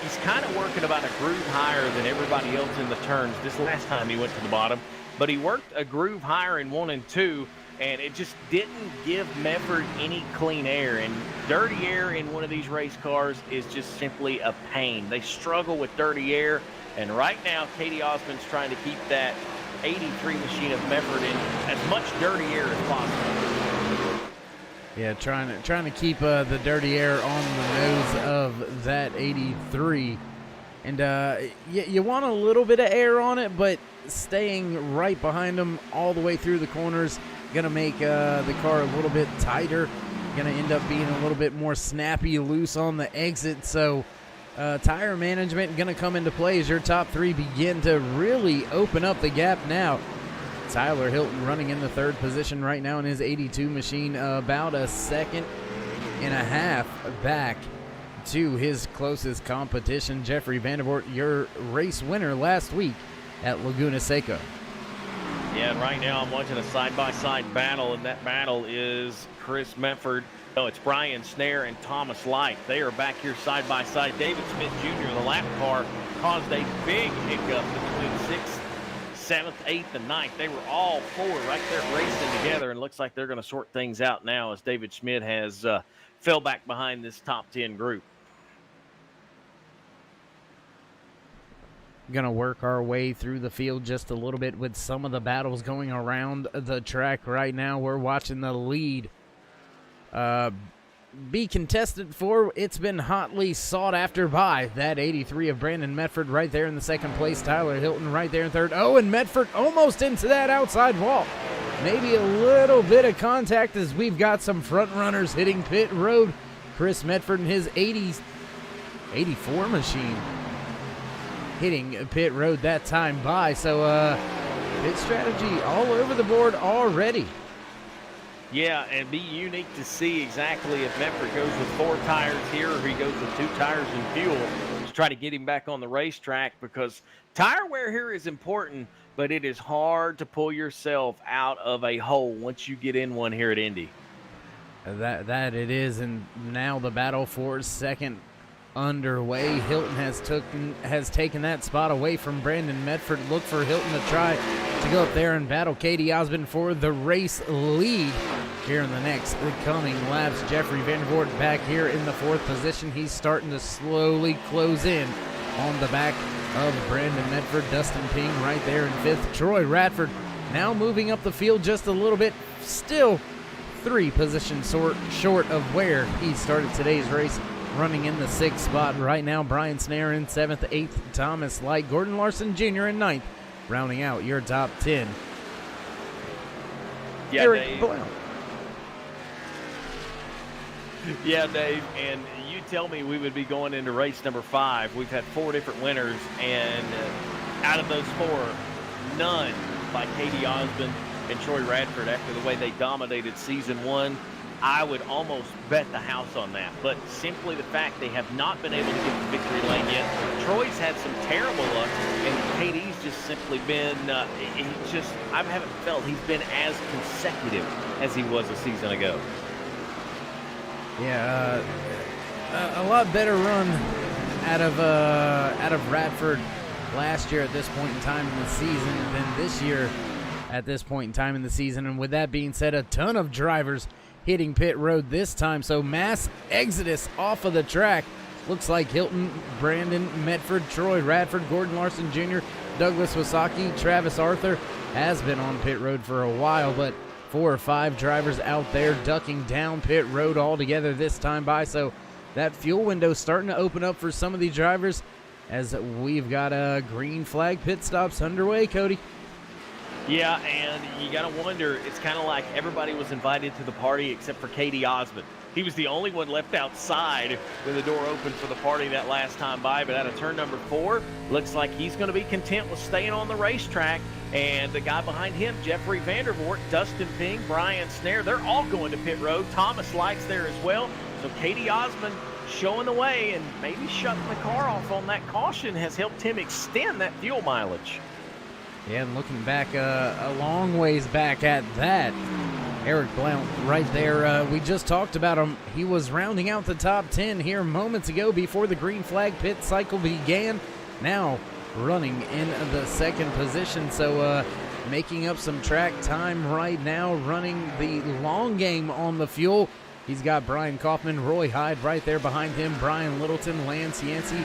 he's kind of working about a groove higher than everybody else in the turns this last time he went to the bottom, but he worked a groove higher in 1 and 2, and it just didn't give Medford any clean air. And dirty air in one of these race cars is just simply a pain. They struggle with dirty air, and right now Katie Osmond's trying to keep that 83 machine of Medford in as much dirty air as possible. Yeah, trying to keep the dirty air on the nose of that 83. And you want a little bit of air on it, but staying right behind them all the way through the corners going to make the car a little bit tighter, going to end up being a little bit more snappy, loose on the exit. So tire management going to come into play as your top three begin to really open up the gap now. Tyler Hilton running in the third position right now in his 82 machine, about a second and a half back to his closest competition, Jeffrey Vandervoort, your race winner last week at Laguna Seca. Yeah, and right now I'm watching a side-by-side battle, and that battle is Chris Medford. No, it's Brian Snare and Thomas Light. They are back here side-by-side. David Smith Jr., the lap car, caused a big hiccup between 6th, 7th, 8th, and 9th. They were all four right there racing together, and it looks like they're going to sort things out now as David Schmidt has fell back behind this top 10 group. Going to work our way through the field just a little bit with some of the battles going around the track right now. We're watching the lead be contested for. It's been hotly sought after by that 83 of Brandon Medford right there in the second place. Tyler Hilton right there in third. Oh, and Medford almost into that outside wall. Maybe a little bit of contact as we've got some front runners hitting pit road. Chris Medford in his 84 machine hitting pit road that time by. So pit strategy all over the board already. Yeah, and be unique to see exactly if Medford goes with 4 tires here or he goes with 2 tires and fuel to try to get him back on the racetrack, because tire wear here is important, but it is hard to pull yourself out of a hole once you get in one here at Indy. That it is, and now the battle for second underway. Hilton has taken that spot away from Brandon Medford. Look for Hilton to try to go up there and battle Katie Osmond for the race lead here in the next coming laps. Jeffrey Vandervoort back here in the 4th position. He's starting to slowly close in on the back of Brandon Medford. Dustin Ping right there in 5th. Troy Radford now moving up the field just a little bit, still 3 positions short of where he started today's race, running in the 6th spot right now. Brian Snare in 7th, 8th, Thomas Light, Gordon Larson Jr. in 9th, rounding out your top 10. Yeah, Eric Dave. Blount. Yeah, Dave, and you tell me we would be going into race number 5. We've had 4 different winners, and out of those 4, none by Katie Osmond and Troy Radford after the way they dominated season 1. I would almost bet the house on that. But simply the fact they have not been able to get the victory lane yet. Troy's had some terrible luck, and KD's just simply been, I haven't felt he's been as consecutive as he was a season ago. Yeah, a lot better run out of Radford last year at this point in time in the season than this year at this point in time in the season. And with that being said, a ton of drivers hitting pit road this time, so mass exodus off of the track. Looks like Hilton, Brandon, Medford, Troy, Radford, Gordon Larson Jr., Douglas Wasaki, Travis Arthur has been on pit road for a while, but 4 or 5 drivers out there ducking down pit road altogether this time by. So that fuel window starting to open up for some of these drivers as we've got a green flag pit stops underway, Cody. Yeah, and you got to wonder, it's kind of like everybody was invited to the party except for Katie Osmond. He was the only one left outside when the door opened for the party that last time by. But out of turn number 4, looks like he's going to be content with staying on the racetrack. And the guy behind him, Jeffrey Vandervoort, Dustin Ping, Brian Snare, they're all going to pit road. Thomas Lights there as well. So Katie Osmond showing the way, and maybe shutting the car off on that caution has helped him extend that fuel mileage. Yeah, and looking back a long ways back at that, Eric Blount right there, we just talked about him. He was rounding out the top 10 here moments ago before the green flag pit cycle began. Now running in the second position, so making up some track time right now, running the long game on the fuel. He's got Brian Kaufman, Roy Hyde right there behind him, Brian Littleton, Lance Yancey,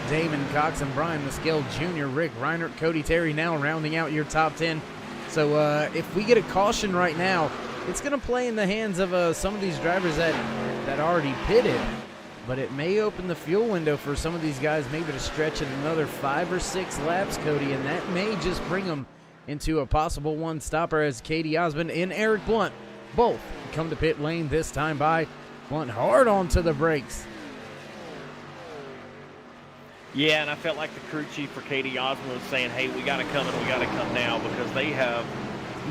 Damon Cox, and Brian Mescal Jr., Rick Reinert, Cody Terry now rounding out your top 10. So if we get a caution right now, it's going to play in the hands of some of these drivers that already pitted, but it may open the fuel window for some of these guys maybe to stretch it another 5 or 6 laps, Cody, and that may just bring them into a possible one-stopper as Katie Osmond and Eric Blunt both come to pit lane this time by. Blunt hard onto the brakes. Yeah, and I felt like the crew chief for Katie Osmond was saying, hey, we got to come and we got to come now, because they have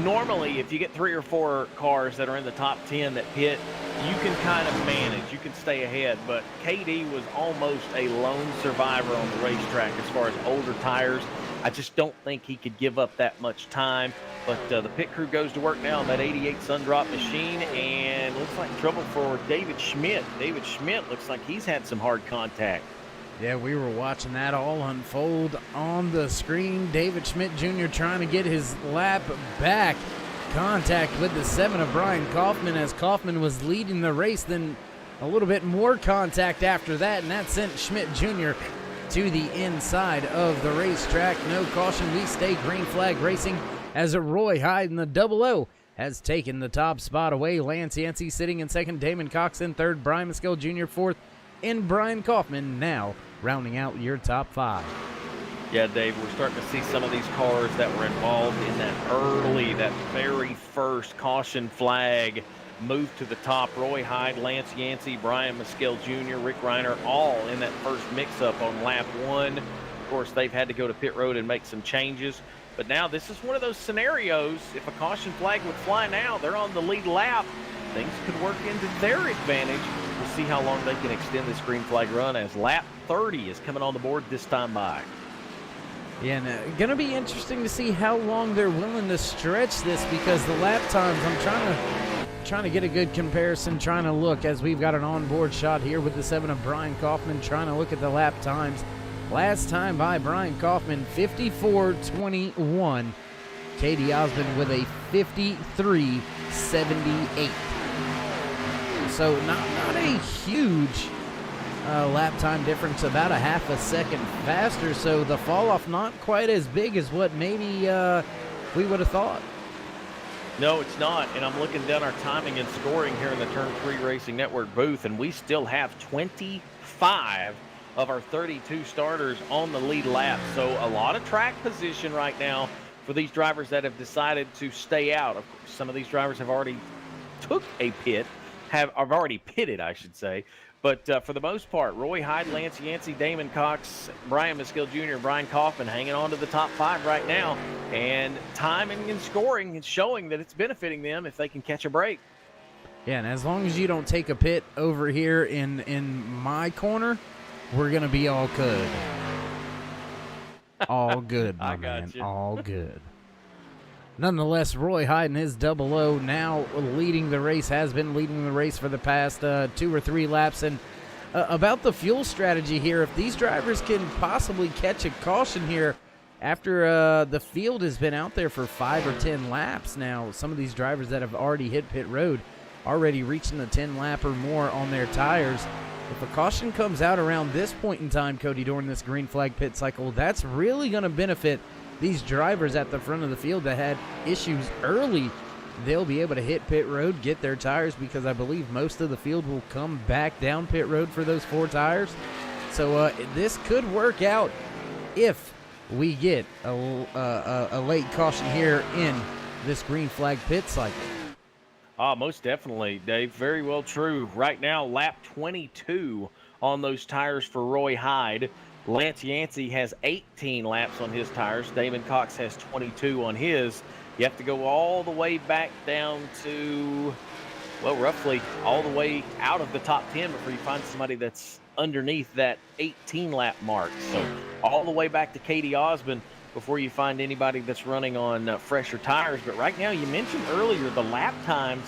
normally, if you get 3 or 4 cars that are in the top 10 that pit, you can kind of manage, you can stay ahead. But KD was almost a lone survivor on the racetrack as far as older tires. I just don't think he could give up that much time. But the pit crew goes to work now on that 88 Sundrop machine, and looks like trouble for David Schmidt. David Schmidt looks like he's had some hard contact. Yeah, we were watching that all unfold on the screen. David Schmidt Jr. trying to get his lap back. Contact with the 7 of Brian Kaufman as Kaufman was leading the race. Then a little bit more contact after that, and that sent Schmidt Jr. to the inside of the racetrack. No caution. We stay green flag racing as Roy Hyde in the 00 has taken the top spot away. Lance Yancey sitting in second. Damon Cox in third. Brian Mescal Jr. fourth. And Brian Kaufman now rounding out your top 5. Yeah, Dave, we're starting to see some of these cars that were involved in that very first caution flag move to the top. Roy Hyde, Lance Yancey, Brian Mescal Jr., Rick Reiner, all in that first mix-up on lap 1. Of course, they've had to go to pit road and make some changes. But now this is one of those scenarios. If a caution flag would fly now, they're on the lead lap. Things could work into their advantage. We'll see how long they can extend this green flag run as lap 30 is coming on the board this time by. Yeah, and going to be interesting to see how long they're willing to stretch this, because the lap times, I'm trying to get a good comparison, trying to look as we've got an onboard shot here with the 7 of Brian Kaufman, trying to look at the lap times. Last time by Brian Kaufman, 54:21. Katie Osmond with a 53:78. So not a huge lap time difference, about a half a second faster. So the fall off not quite as big as what maybe we would have thought. No, it's not. And I'm looking down our timing and scoring here in the Turn 3 Racing Network booth, and we still have 25 of our 32 starters on the lead lap. So a lot of track position right now for these drivers that have decided to stay out. Of course, some of these drivers have already took a pit, have already pitted, I should say. But for the most part, Roy Hyde, Lance Yancey, Damon Cox, Brian Mescal Jr., and Brian Kaufman hanging on to the top 5 right now. And timing and scoring is showing that it's benefiting them if they can catch a break. Yeah, and as long as you don't take a pit over here in my corner, we're going to be all good. All good, my man. gotcha. All good. Nonetheless, Roy Hyde and his 00 now leading the race, has been leading the race for the past 2 or 3 laps. And about the fuel strategy here, if these drivers can possibly catch a caution here after the field has been out there for 5 or 10 laps now, some of these drivers that have already hit pit road already reaching the 10 lap or more on their tires. If a caution comes out around this point in time, Cody, during this green flag pit cycle, that's really going to benefit these drivers at the front of the field that had issues early. They'll be able to hit pit road, get their tires, because I believe most of the field will come back down pit road for those 4 tires. So this could work out if we get a late caution here in this green flag pit cycle. Most definitely, Dave. Very well true. Right now, lap 22 on those tires for Roy Hyde. Lance Yancey has 18 laps on his tires. Damon Cox has 22 on his. You have to go all the way back down to, well, roughly all the way out of the top 10 before you find somebody that's underneath that 18-lap mark. So all the way back to Katie Osmond before you find anybody that's running on fresher tires. But right now, you mentioned earlier the lap times.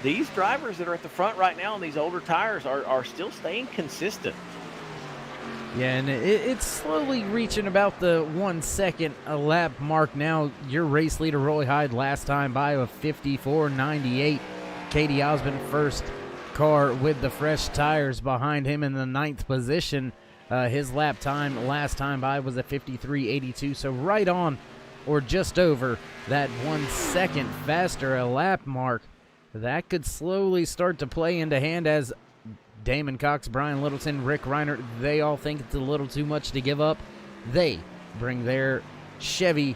These drivers that are at the front right now on these older tires are still staying consistent. Yeah, and it's slowly reaching about the 1 second a lap mark now. Your race leader, Roy Hyde, last time by a 54.98. Katie Osmond, first car with the fresh tires behind him in the 9th position. His lap time last time by was a 53.82, so right on or just over that 1 second faster a lap mark. That could slowly start to play into hand as Damon Cox, Brian Littleton, Rick Reiner, they all think it's a little too much to give up. They bring their Chevy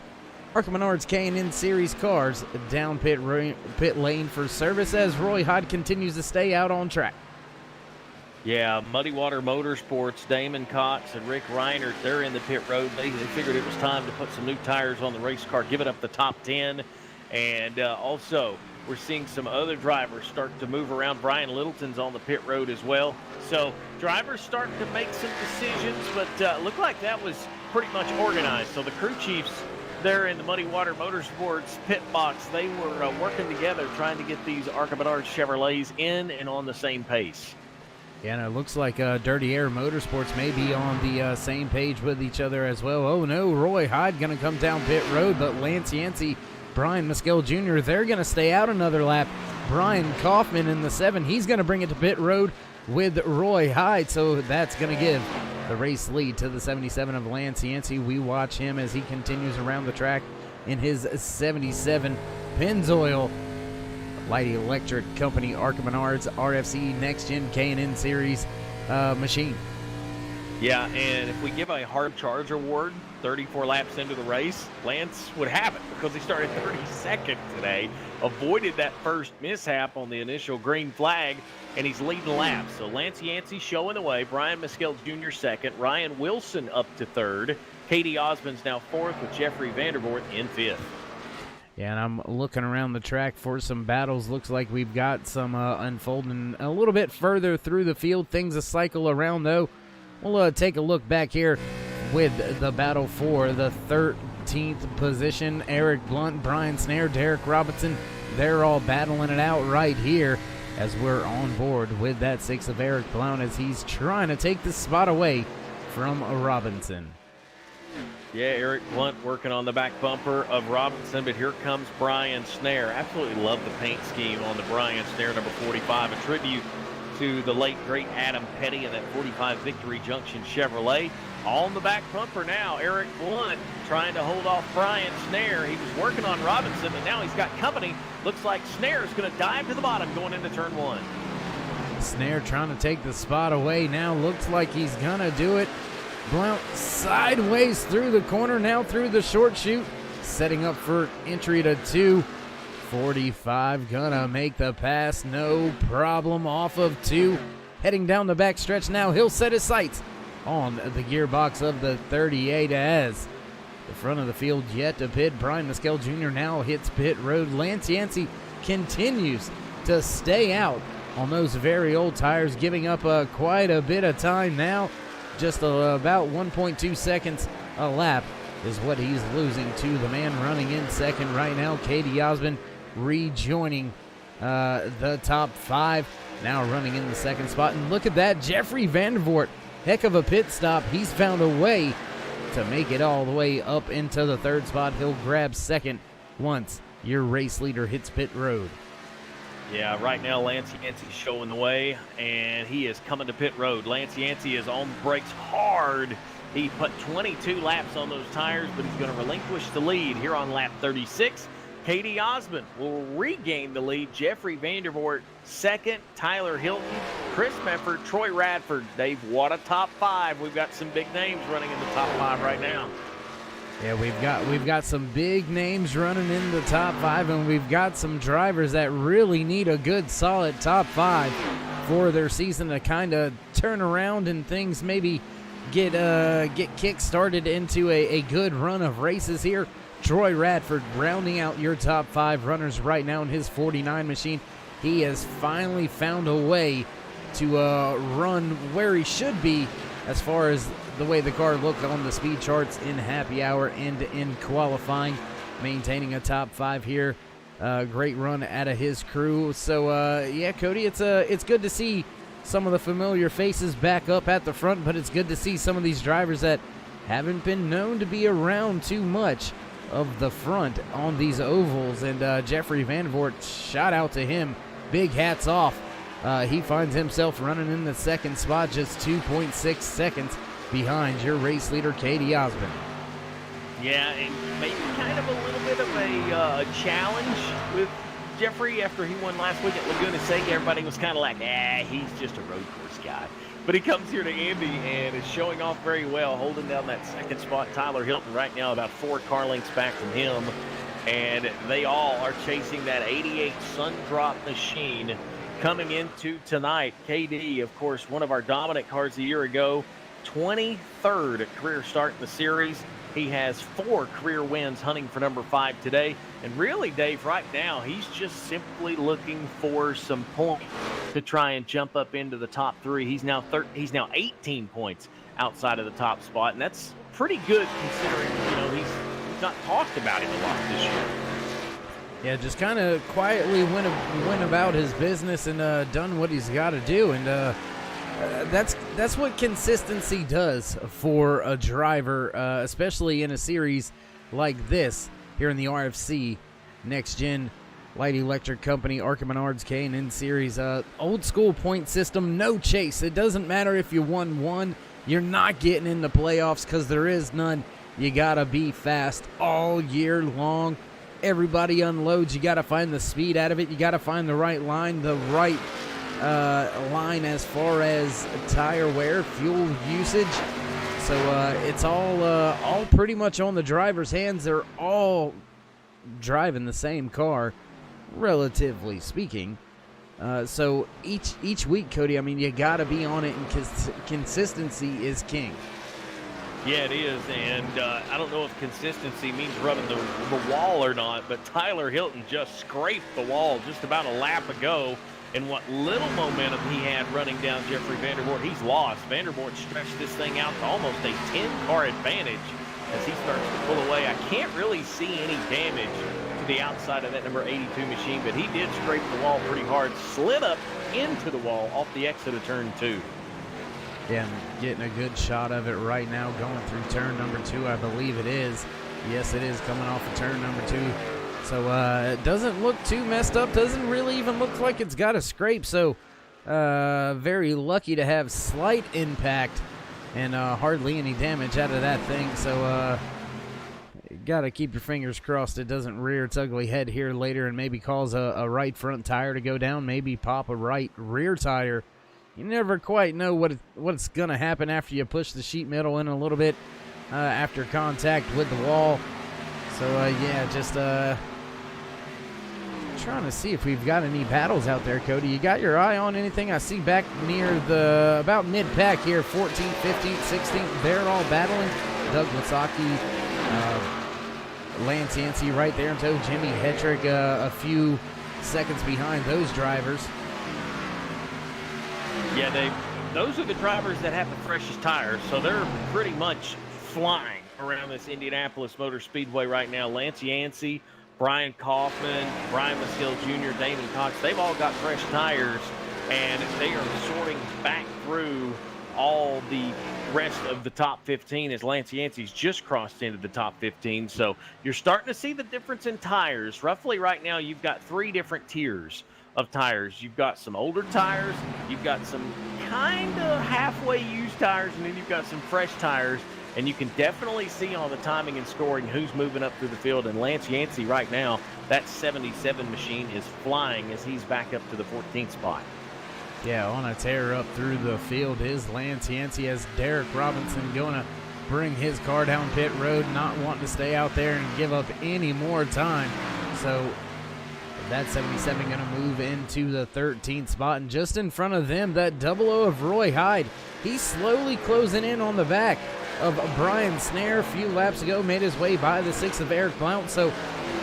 Arca Menards K&N Series cars down pit lane for service as Roy Hyde continues to stay out on track. Yeah, Muddy Water Motorsports, Damon Cox and Rick Reiner, they're in the pit road. They figured it was time to put some new tires on the race car, give it up the top 10. And also, we're seeing some other drivers start to move around. Brian Littleton's on the pit road as well. So drivers starting to make some decisions, but looked like that was pretty much organized. So the crew chiefs there in the Muddy Water Motorsports pit box, they were working together trying to get these Arca Menards Chevrolets in and on the same pace. Yeah, and it looks like Dirty Air Motorsports may be on the same page with each other as well. Oh no, Roy Hyde going to come down pit road, but Lance Yancey, Brian Mescal Jr., they're going to stay out another lap. Brian Kaufman in the 7, he's going to bring it to pit road with Roy Hyde, so that's going to give the race lead to the 77 of Lance Yancey. We watch him as he continues around the track in his 77 Pennzoil Light Electric Company Arca Menards RFC NEXTGEN K&N Series machine. Yeah, and if we give a hard charge award 34 laps into the race, Lance would have it because he started 32nd today, avoided that first mishap on the initial green flag, and he's leading laps. So Lance Yancey showing the way, Brian Mescal Jr. second, Ryan Wilson up to third, Katie Osmond's now fourth with Jeffrey Vandervoort in fifth. Yeah, and I'm looking around the track for some battles. Looks like we've got some unfolding a little bit further through the field. Things a cycle around, though. We'll take a look back here with the battle for the 13th position. Eric Blunt, Brian Snare, Derek Robinson, they're all battling it out right here as we're on board with that 6 of Eric Blount as he's trying to take the spot away from Robinson. Yeah, Eric Blunt working on the back bumper of Robinson, but here comes Brian Snare. Absolutely love the paint scheme on the Brian Snare number 45. A tribute to the late, great Adam Petty and that 45 Victory Junction Chevrolet. On the back bumper now, Eric Blunt trying to hold off Brian Snare. He was working on Robinson, but now he's got company. Looks like Snare's going to dive to the bottom going into turn 1. Snare trying to take the spot away now. Looks like he's going to do it. Blount sideways through the corner, now through the short chute, setting up for entry to 2:45. Gonna make the pass, no problem, off of 2. Heading down the back stretch now, he'll set his sights on the gearbox of the 38 as the front of the field yet to pit. Brian Mescal Jr. now hits pit road. Lance Yancey continues to stay out on those very old tires, giving up quite a bit of time now. Just about 1.2 seconds a lap is what he's losing to the man running in second right now, Katie Osmond, rejoining the top 5, now running in the second spot. And look at that, Jeffrey Vandervoort, heck of a pit stop. He's found a way to make it all the way up into the third spot. He'll grab second once your race leader hits pit road. Yeah, right now Lance Yancey's showing the way, and he is coming to pit road. Lance Yancey is on brakes hard. He put 22 laps on those tires, but he's going to relinquish the lead here on lap 36. Katie Osmond will regain the lead. Jeffrey Vandervoort second. Tyler Hilton, Chris Mefford, Troy Radford. Dave, what a top 5. We've got some big names running in the top 5 right now. Yeah, we've got some big names running in the top 5, and we've got some drivers that really need a good, solid top 5 for their season to kind of turn around and things maybe get kick-started into a good run of races here. Troy Radford rounding out your top 5 runners right now in his 49 machine. He has finally found a way to run where he should be as far as the way the car looked on the speed charts in happy hour and in qualifying, maintaining a top 5 here. Great run out of his crew. So yeah, Cody, it's good to see some of the familiar faces back up at the front, but it's good to see some of these drivers that haven't been known to be around too much of the front on these ovals. And Jeffrey Vandervoort, shout out to him, big hats off. He finds himself running in the second spot, just 2.6 seconds behind your race leader, Katie Osmond. Yeah, and maybe kind of a little bit of a challenge with Jeffrey after he won last week at Laguna Seca. Everybody was kind of like, he's just a road course guy. But he comes here to Indy and is showing off very well, holding down that second spot. Tyler Hilton right now about 4 car lengths back from him. And they all are chasing that 88 Sundrop machine coming into tonight. KD, of course, one of our dominant cars a year ago, 23rd career start in the series. He has 4 career wins hunting for number 5 today. And really, Dave, right now, he's just simply looking for some points to try and jump up into the top 3. He's now 18 points outside of the top spot, and that's pretty good considering, he's not talked about him a lot this year. Yeah, just kind of quietly went about his business and done what he's got to do. And that's what consistency does for a driver, especially in a series like this here in the RFC NEXTGEN Light Electric Company, Arca Menards K&N Series. Old school point system, no chase. It doesn't matter if you won 1. You're not getting in the playoffs because there is none. You got to be fast all year long. Everybody unloads. You got to find the speed out of it. You got to find the right line, line as far as tire wear, fuel usage. So it's all pretty much on the driver's hands. They're all driving the same car, relatively speaking. So each week, Cody, I mean, you got to be on it, and consistency is king. Yeah, it is, and I don't know if consistency means rubbing the wall or not, but Tyler Hilton just scraped the wall just about a lap ago, and what little momentum he had running down Jeffrey Vandervoort, he's lost. Vandervoort stretched this thing out to almost a 10-car advantage as he starts to pull away. I can't really see any damage to the outside of that number 82 machine, but he did scrape the wall pretty hard, slid up into the wall off the exit of turn 2. Yeah, I'm getting a good shot of it right now, going through turn number 2, I believe it is. Yes, it is coming off of turn number 2. So it doesn't look too messed up. Doesn't really even look like it's got a scrape. So very lucky to have slight impact and hardly any damage out of that thing. So got to keep your fingers crossed it doesn't rear its ugly head here later and maybe cause a right front tire to go down, maybe pop a right rear tire. You never quite know what's going to happen after you push the sheet metal in a little bit after contact with the wall. So, yeah, just trying to see if we've got any battles out there, Cody. You got your eye on anything? I see back near about mid-pack here, 14th, 15th, 16th. They're all battling. Doug Lasaki, Lance Yancey right there in tow. Jimmy Hetrick, a few seconds behind those drivers. Yeah, those are the drivers that have the freshest tires, so they're pretty much flying around this Indianapolis Motor Speedway right now. Lance Yancey, Brian Kaufman, Brian Maskill Jr., Damon Cox, they've all got fresh tires, and they are sorting back through all the rest of the top 15 as Lance Yancey's just crossed into the top 15. So you're starting to see the difference in tires. Roughly right now, you've got 3 different tiers of tires. You've got some older tires, you've got some kind of halfway used tires, and then you've got some fresh tires. And you can definitely see on the timing and scoring who's moving up through the field. And Lance Yancey right now, that 77 machine is flying as he's back up to the 14th spot. Yeah, on a tear up through the field is Lance Yancey as Derek Robinson going to bring his car down pit road, not wanting to stay out there and give up any more time. So that 77 going to move into the 13th spot. And just in front of them, that 00 of Roy Hyde. He's slowly closing in on the back of Brian Snare. A few laps ago made his way by the 6 of Eric Blount. So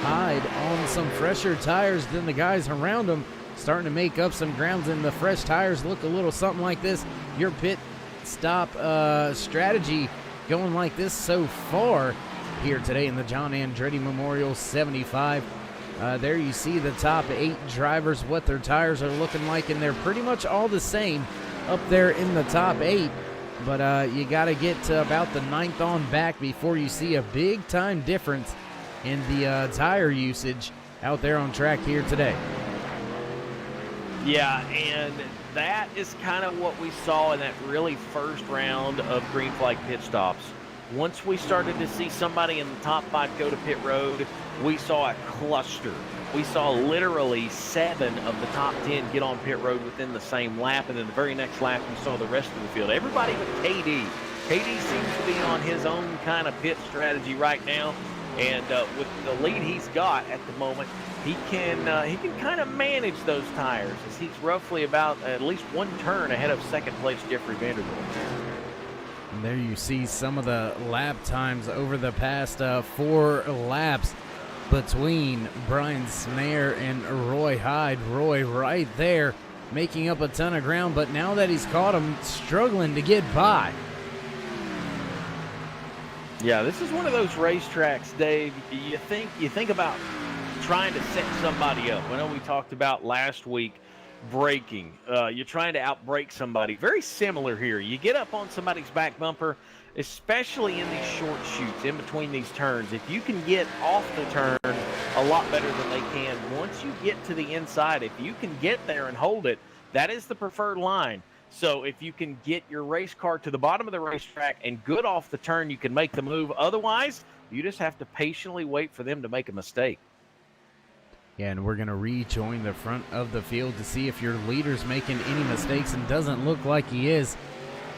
Hyde on some fresher tires than the guys around him, starting to make up some grounds, and the fresh tires look a little something like this. Your pit stop strategy going like this so far here today in the John Andretti Memorial 75. There you see the top 8 drivers, what their tires are looking like, and they're pretty much all the same up there in the top 8. But you got to get to about the 9th on back before you see a big time difference in the tire usage out there on track here today. Yeah, and that is kind of what we saw in that really first round of green flag pit stops. Once we started to see somebody in the top 5 go to pit road, we saw a cluster. We saw literally 7 of the top 10 get on pit road within the same lap, and then the very next lap we saw the rest of the field. Everybody but KD. KD seems to be on his own kind of pit strategy right now, and with the lead he's got at the moment, he can kind of manage those tires as he's roughly about at least 1 turn ahead of second place Jeffrey Vanderbilt. And there you see some of the lap times over the past 4 laps between Brian Snare and Roy Hyde. Roy right there making up a ton of ground, but now that he's caught him, struggling to get by. Yeah, this is one of those racetracks, Dave. You think about trying to set somebody up. I know we talked about last week braking. You're trying to outbrake somebody. Very similar here. You get up on somebody's back bumper, especially in these short chutes, in between these turns. If you can get off the turn a lot better than they can, once you get to the inside, if you can get there and hold it, that is the preferred line. So if you can get your race car to the bottom of the racetrack and good off the turn, you can make the move. Otherwise, you just have to patiently wait for them to make a mistake. Yeah, and we're going to rejoin the front of the field to see if your leader's making any mistakes, and doesn't look like he is.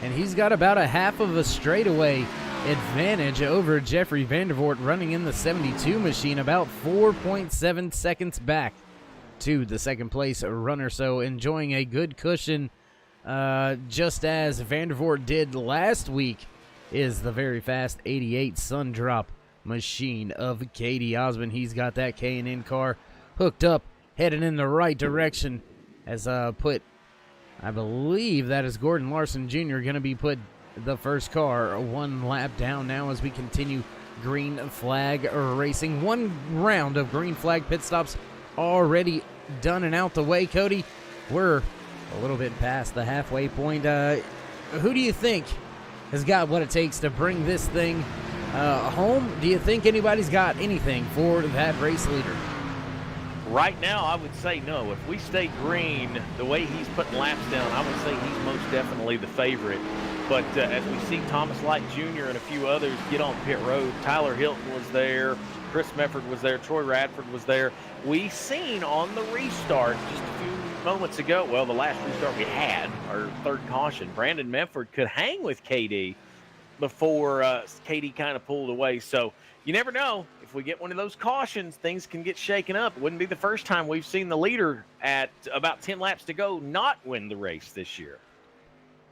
And he's got about a half of a straightaway advantage over Jeffrey Vandervoort, running in the 72 machine, about 4.7 seconds back to the second place runner. So enjoying a good cushion, just as Vandervoort did last week, is the very fast 88 Sundrop machine of Katie Osmond. He's got that K&N car hooked up, headed in the right direction, as I believe that is Gordon Larson Jr. going to be put the first car 1 lap down now as we continue green flag racing. 1 round of green flag pit stops already done and out the way. Cody, we're a little bit past the halfway point. Who do you think has got what it takes to bring this thing home? Do you think anybody's got anything for that race leader? Right now, I would say no. If we stay green, the way he's putting laps down, I would say he's most definitely the favorite. But as we see Thomas Light Jr. and a few others get on pit road, Tyler Hilton was there, Chris Mefford was there, Troy Radford was there. We seen on the restart just a few moments ago, well, the last restart we had, our third caution, Brandon Mefford could hang with KD before KD kind of pulled away. So you never know. If we get one of those cautions, things can get shaken up. It wouldn't be the first time we've seen the leader at about 10 laps to go not win the race this year.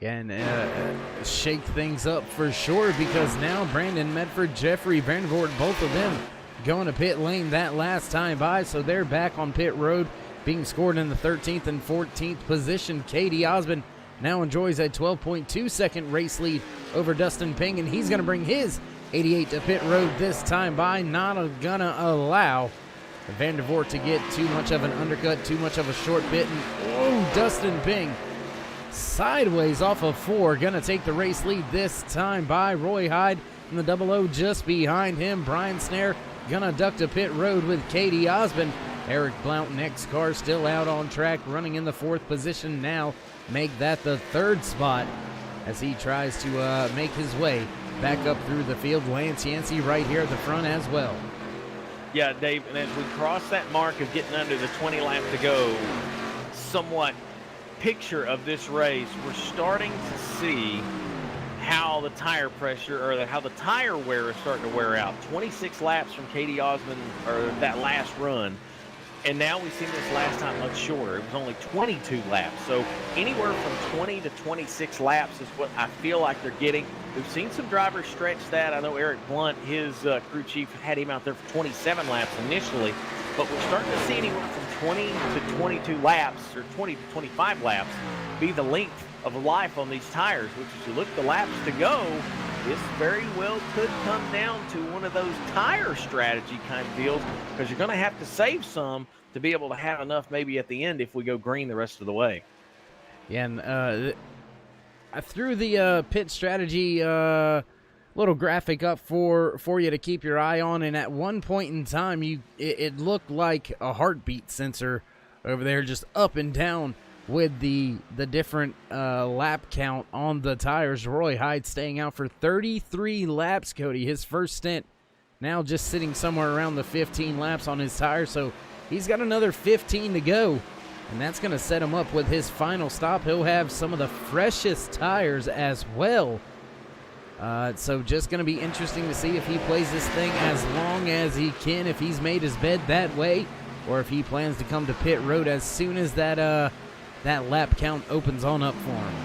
Yeah, and shake things up for sure, because now Brandon Medford, Jeffrey Vandervoort, both of them going to pit lane that last time by, so they're back on pit road. being scored in the 13th and 14th position. Katie Osmond now enjoys a 12.2-second race lead over Dustin Ping, and he's going to bring his 88 to pit road this time by. Not going to allow Van der Voort to get too much of an undercut, too much of a short pit. And Dustin Ping sideways off of 4, going to take the race lead this time by. Roy Hyde in the 00 just behind him. Brian Snare going to duck to pit road with Katie Osmond. Eric Blount, next car, still out on track, running in the 4th position now. Make that the 3rd spot as he tries to make his way back up through the field. Lance Yancey right here at the front as well. Yeah, Dave, and as we cross that mark of getting under the 20 laps to go, somewhat picture of this race, we're starting to see how the tire pressure or how the tire wear is starting to wear out. 26 laps from Katie Osmond, or that last run. And now we've seen this last time much shorter. It was only 22 laps. So anywhere from 20 to 26 laps is what I feel like they're getting. We've seen some drivers stretch that. I know Eric Blunt, his crew chief, had him out there for 27 laps initially. But we're starting to see anywhere from 20 to 22 laps, or 20 to 25 laps, be the length of life on these tires, which if you look at the laps to go, this very well could come down to one of those tire strategy kind of deals, because you're going to have to save some to be able to have enough maybe at the end if we go green the rest of the way. Yeah, and I threw the pit strategy little graphic up for you to keep your eye on, and at one point in time, it looked like a heartbeat sensor over there, just up and down with the different lap count on the tires. Roy Hyde staying out for 33 laps, Cody. His first stint now just sitting somewhere around the 15 laps on his tires, so he's got another 15 to go, and that's going to set him up with his final stop. He'll have some of the freshest tires as well. So just going to be interesting to see if he plays this thing as long as he can, if he's made his bed that way, or if he plans to come to pit road as soon as that lap count opens on up for him.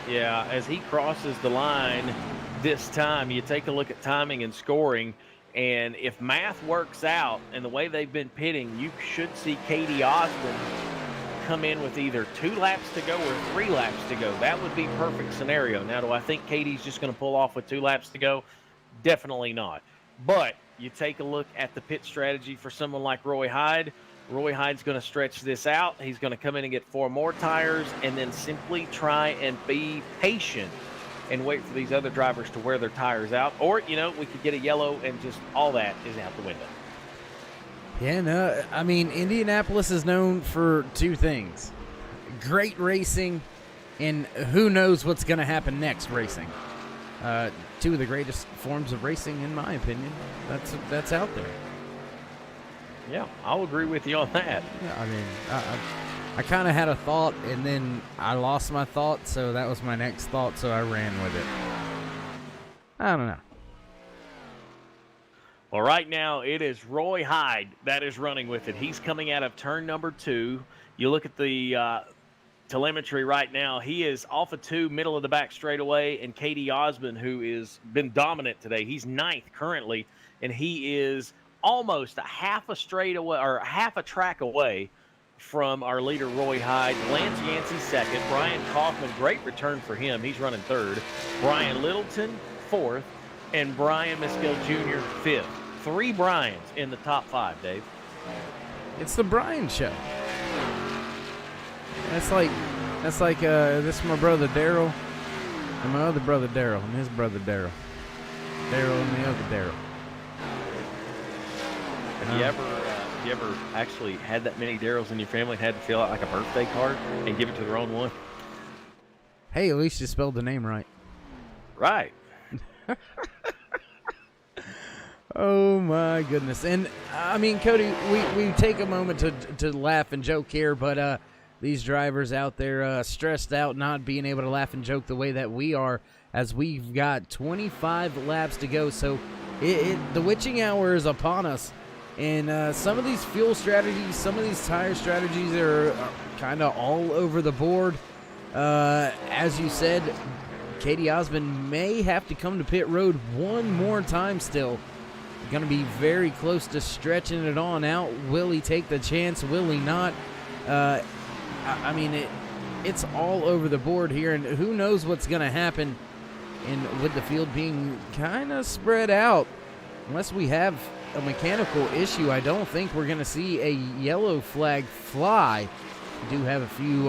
Yeah, as he crosses the line this time, you take a look at timing and scoring, and if math works out and the way they've been pitting, you should see Katie Osmond come in with either 2 laps to go or 3 laps to go. That would be perfect scenario. Now, do I think Katie's just going to pull off with 2 laps to go? Definitely not. But you take a look at the pit strategy for someone like Roy Hyde. Roy Hyde's going to stretch this out. He's going to come in and get 4 more tires and then simply try and be patient and wait for these other drivers to wear their tires out. Or, we could get a yellow and just all that is out the window. Yeah, no, I mean, Indianapolis is known for 2 things. Great racing and who knows what's going to happen next racing. 2 of the greatest forms of racing, in my opinion. That's out there. Yeah, I'll agree with you on that. Yeah, I mean, I kind of had a thought, and then I lost my thought, so that was my next thought, so I ran with it. I don't know. Well, right now, it is Roy Hyde that is running with it. He's coming out of turn number 2. You look at the telemetry right now. He is off of 2, middle of the back straightaway, and Katie Osmond, who has been dominant today. He's 9th currently, and he is almost a half a straightaway or half a track away from our leader, Roy Hyde. Lance Yancey 2nd. Brian Kaufman, great return for him. He's running 3rd. Brian Littleton 4th, and Brian Miskill Jr. 5th. 3 Bryans in the top 5, Dave. It's the Brian show. That's like this is my brother Daryl and my other brother Daryl and his brother Daryl. Daryl and the other Daryl. Have you ever actually had that many Daryls in your family and had to fill out like a birthday card and give it to the wrong one? Hey, at least you spelled the name right. Right. Oh my goodness. And I mean, Cody, we take a moment to laugh and joke here, but these drivers out there stressed out, not being able to laugh and joke the way that we are, as we've got 25 laps to go. So the witching hour is upon us. And some of these fuel strategies, some of these tire strategies are kind of all over the board. As you said, Katie Osmond may have to come to pit road one more time still. Going to be very close to stretching it on out. Will he take the chance? Will he not? I mean, it's all over the board here, and who knows what's going to happen with the field being kind of spread out. Unless we have a mechanical issue, I don't think we're going to see a yellow flag fly. We do have a few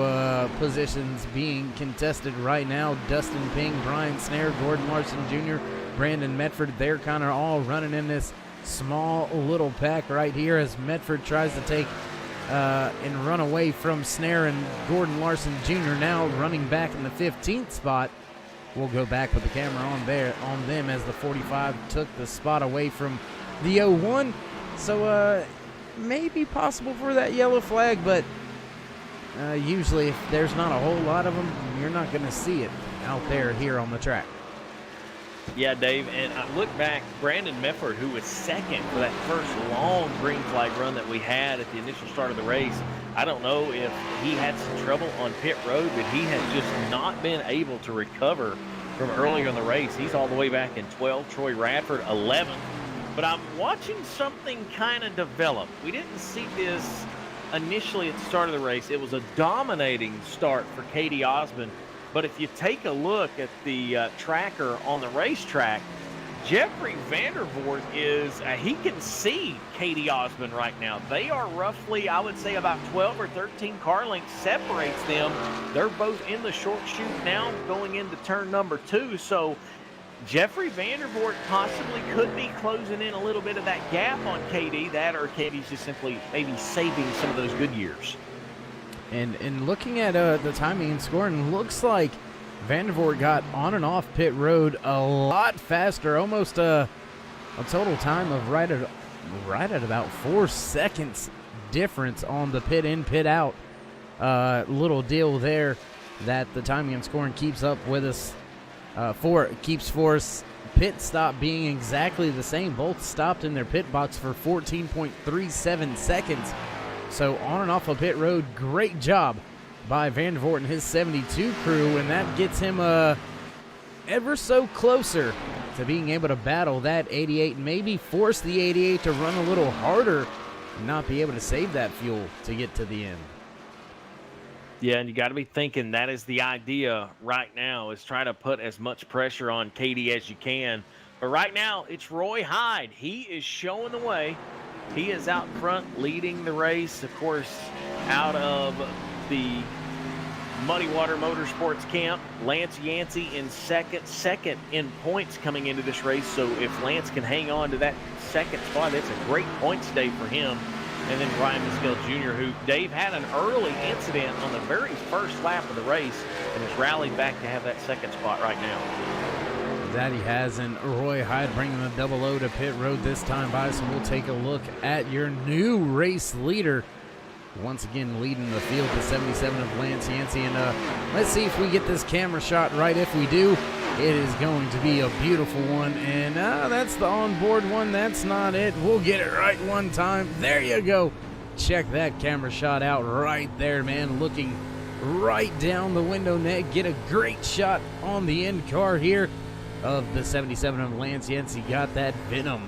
positions being contested right now. Dustin Ping, Brian Snare, Gordon Larson Jr., Brandon Medford, they're kind of all running in this small little pack right here as Medford tries to take and run away from Snare and Gordon Larson Jr. now running back in the 15th spot. We'll go back with the camera on them as the 45 took the spot away from the 01. So maybe possible for that yellow flag, but usually if there's not a whole lot of them, you're not going to see it out there here on the track. Yeah, Dave, and I look back, Brandon Medford, who was second for that first long green flag run that we had at the initial start of the race. I don't know if he had some trouble on pit road, but he has just not been able to recover from earlier in the race. He's all the way back in 12th, Troy Radford 11th. But I'm watching something kind of develop. We didn't see this initially at the start of the race. It was a dominating start for Katie Osmond. But if you take a look at the tracker on the racetrack, Jeffrey Vandervoort he can see Katie Osmond right now. They are roughly, I would say, about 12 or 13 car lengths separates them. They're both in the short chute now going into turn number 2. So Jeffrey Vandervoort possibly could be closing in a little bit of that gap on Katie. That or Katie's just simply maybe saving some of those good years. And looking at the timing and scoring, looks like Vandervoort got on and off pit road a lot faster, almost a total time of right at about 4 seconds difference on the pit in, pit out. Little deal there that the timing and scoring keeps up with us. Keeps for us. Pit stop being exactly the same. Both stopped in their pit box for 14.37 seconds. So on and off of pit road, great job by Vandervoort and his 72 crew, and that gets him ever so closer to being able to battle that 88 and maybe force the 88 to run a little harder and not be able to save that fuel to get to the end. Yeah, and you got to be thinking that is the idea right now, is try to put as much pressure on Katie as you can. But right now, it's Roy Hyde. He is showing the way. He is out front leading the race, of course, out of the Muddy Water Motorsports camp. Lance Yancey in second in points coming into this race. So if Lance can hang on to that second spot, that's a great points day for him. And then Ryan Miskell Jr., who, Dave, had an early incident on the very first lap of the race and has rallied back to have that second spot right now. That he has, and Roy Hyde bringing the double O to pit road this time by. So we'll take a look at your new race leader. Once again, leading the field, the 77 of Lance Yancey. And let's see if we get this camera shot right. If we do, it is going to be a beautiful one. And that's the onboard one. That's not it. We'll get it right one time. There you go. Check that camera shot out right there, man. Looking right down the window net. Get a great shot on the end car here of the 77 of Lance Yancey. Got that Venom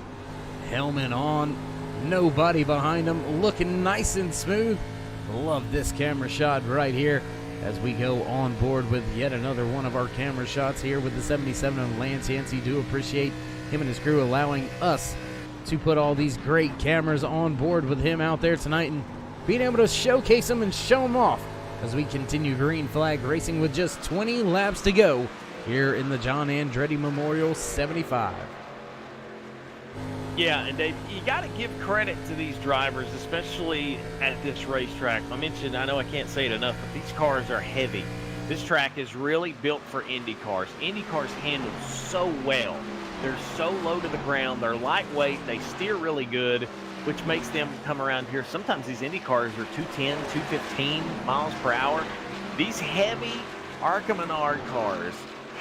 helmet on. Nobody behind him. Looking nice and smooth. Love this camera shot right here as we go on board with yet another one of our camera shots here with the 77 of Lance Yancey. Do appreciate him and his crew allowing us to put all these great cameras on board with him out there tonight and being able to showcase them and show them off as we continue green flag racing with just 20 laps to go here in the John Andretti Memorial 75. Yeah, and Dave, you got to give credit to these drivers, especially at this racetrack. I know I can't say it enough, but these cars are heavy. This track is really built for Indy cars. Indy cars handle so well. They're so low to the ground. They're lightweight. They steer really good, which makes them come around here. Sometimes these Indy cars are 210, 215 miles per hour. These heavy Arca Menard cars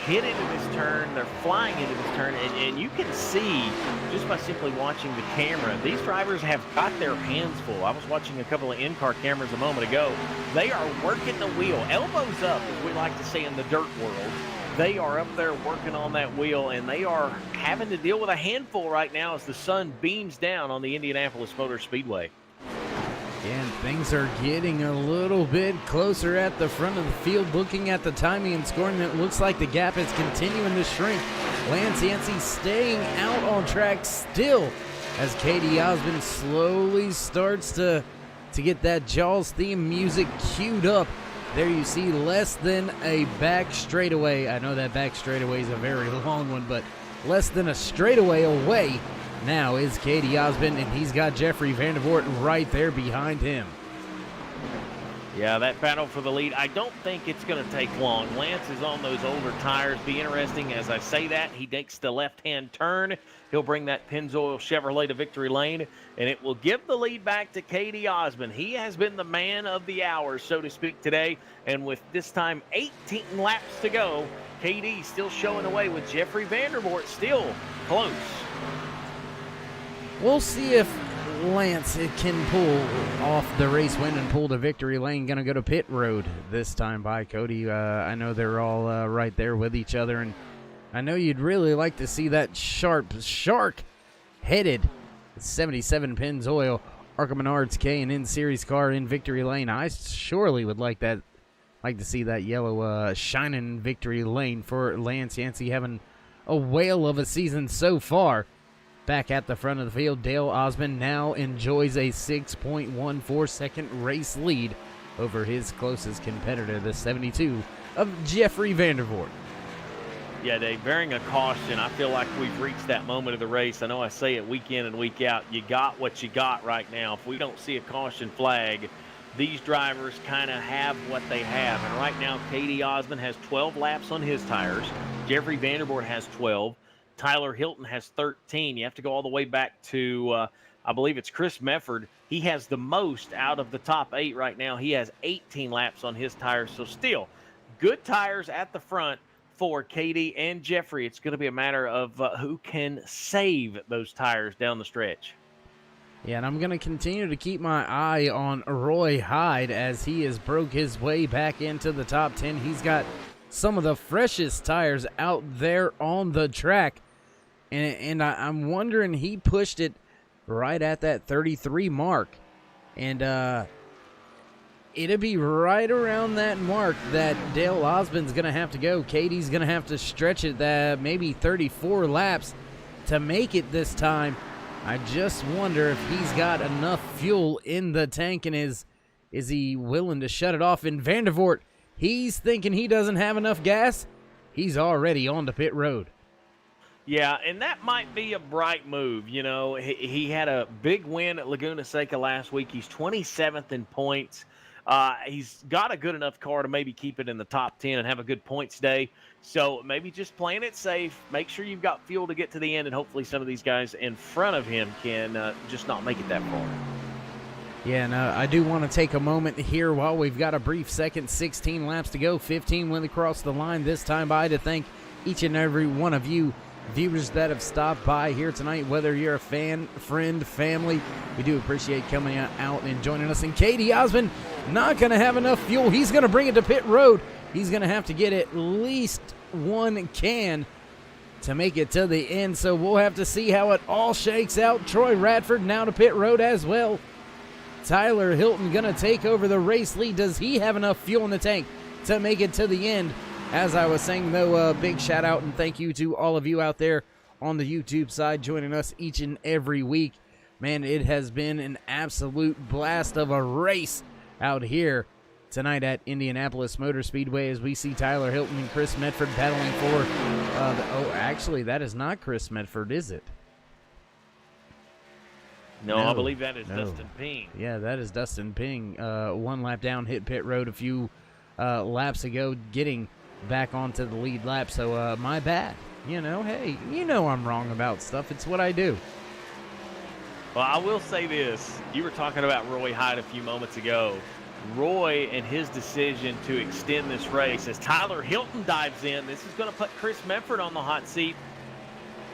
hit into this turn, they're flying into this turn, and you can see just by simply watching the camera, these drivers have got their hands full. I was watching a couple of in-car cameras a moment ago. They are working the wheel, elbows up, as we like to say in the dirt world. They are up there working on that wheel, and they are having to deal with a handful right now as the sun beams down on the Indianapolis Motor Speedway. And things are getting a little bit closer at the front of the field. Looking at the timing and scoring, it looks like the gap is continuing to shrink. Lance Yancey staying out on track still as Katie Osmond slowly starts to get that Jaws theme music queued up. There you see less than a back straightaway. I know that back straightaway is a very long one, but less than a straightaway away now is Katie Osmond, and he's got Jeffrey Vandervoort right there behind him. Yeah, that battle for the lead, I don't think it's going to take long. Lance is on those older tires. Be interesting as I say that. He takes the left-hand turn. He'll bring that Pennzoil Chevrolet to victory lane, and it will give the lead back to Katie Osmond. He has been the man of the hour, so to speak, today. And with this time 18 laps to go, KD still showing away with Jeffrey Vandervoort still close. We'll see if Lance can pull off the race win and pull to victory lane. Going to go to pit road this time by Cody. I know they're all right there with each other, and I know you'd really like to see that shark-headed 77 Pennzoil Arca Menards K&N Series car in victory lane. I surely would like to see that yellow shining victory lane for Lance Yancey, having a whale of a season so far. Back at the front of the field, Dale Osmond now enjoys a 6.14 second race lead over his closest competitor, the 72 of Jeffrey Vandervoort. Yeah, Dave, bearing a caution, I feel like we've reached that moment of the race. I know I say it week in and week out. You got what you got right now. If we don't see a caution flag, these drivers kind of have what they have. And right now, Katie Osmond has 12 laps on his tires. Jeffrey Vandervoort has 12. Tyler Hilton has 13. You have to go all the way back to, I believe it's Chris Mefford. He has the most out of the top 8 right now. He has 18 laps on his tires. So still, good tires at the front for Katie and Jeffrey. It's going to be a matter of who can save those tires down the stretch. Yeah, and I'm going to continue to keep my eye on Roy Hyde as he has broke his way back into the top 10. He's got some of the freshest tires out there on the track. And I'm wondering, he pushed it right at that 33 mark. And it'll be right around that mark that Dale Osmond's going to have to go. Katie's going to have to stretch it maybe 34 laps to make it this time. I just wonder if he's got enough fuel in the tank, and is he willing to shut it off? And Vandervoort, he's thinking he doesn't have enough gas. He's already on the pit road. Yeah, and that might be a bright move. You know, he had a big win at Laguna Seca last week. He's 27th in points. He's got a good enough car to maybe keep it in the top 10 and have a good points day. So maybe just playing it safe. Make sure you've got fuel to get to the end, and hopefully some of these guys in front of him can just not make it that far. Yeah, and I do want to take a moment here while we've got a brief second. 16 laps to go. 15 went across the line this time by, to thank each and every one of you viewers that have stopped by here tonight, whether you're a fan, friend, family. We do appreciate coming out and joining us. And Katie Osmond not going to have enough fuel. He's going to bring it to pit road. He's going to have to get at least one can to make it to the end. So we'll have to see how it all shakes out. Troy Radford now to pit road as well. Tyler Hilton going to take over the race lead. Does he have enough fuel in the tank to make it to the end? As I was saying, though, big shout out and thank you to all of you out there on the YouTube side joining us each and every week. Man, it has been an absolute blast of a race out here tonight at Indianapolis Motor Speedway as we see Tyler Hilton and Chris Medford battling for actually, that is not Chris Medford, is it? No, I believe that is Dustin Ping. Yeah, that is Dustin Ping. One lap down, hit pit road a few laps ago, getting back onto the lead lap. So my bad. You know, hey, you know I'm wrong about stuff. It's what I do. Well, I will say this. You were talking about Roy Hyde a few moments ago. Roy and his decision to extend this race as Tyler Hilton dives in. This is going to put Chris Medford on the hot seat.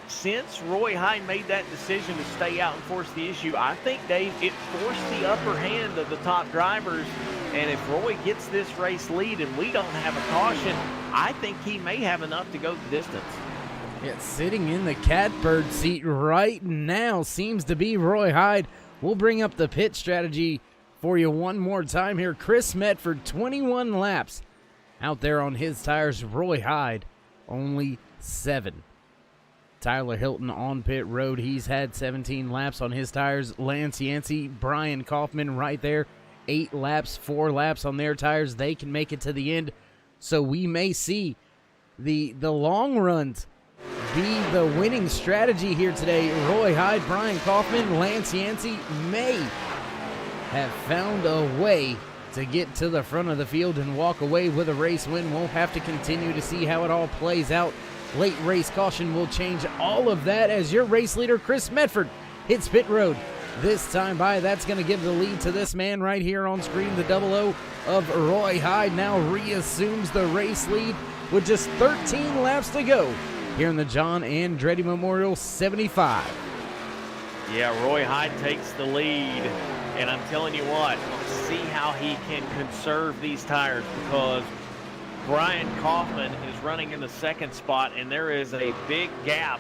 Since Roy Hyde made that decision to stay out and force the issue, I think, Dave, it forced the upper hand of the top drivers. And if Roy gets this race lead and we don't have a caution, I think he may have enough to go the distance. Yeah, sitting in the catbird seat right now seems to be Roy Hyde. We'll bring up the pit strategy for you one more time here. Chris Medford, 21 laps out there on his tires. Roy Hyde, only 7. Tyler Hilton on pit road. He's had 17 laps on his tires. Lance Yancey, Brian Kaufman right there. 8 laps, 4 laps on their tires. They can make it to the end. So we may see the long runs be the winning strategy here today. Roy Hyde, Brian Kaufman, Lance Yancey may have found a way to get to the front of the field and walk away with a race win. We'll have to continue to see how it all plays out. Late race caution will change all of that as your race leader, Chris Medford, hits pit road this time by. That's going to give the lead to this man right here on screen. The 00 of Roy Hyde now reassumes the race lead with just 13 laps to go here in the John Andretti Memorial 75. Yeah, Roy Hyde takes the lead, and I'm telling you what, let's see how he can conserve these tires, because Brian Kaufman is running in the second spot, and there is a big gap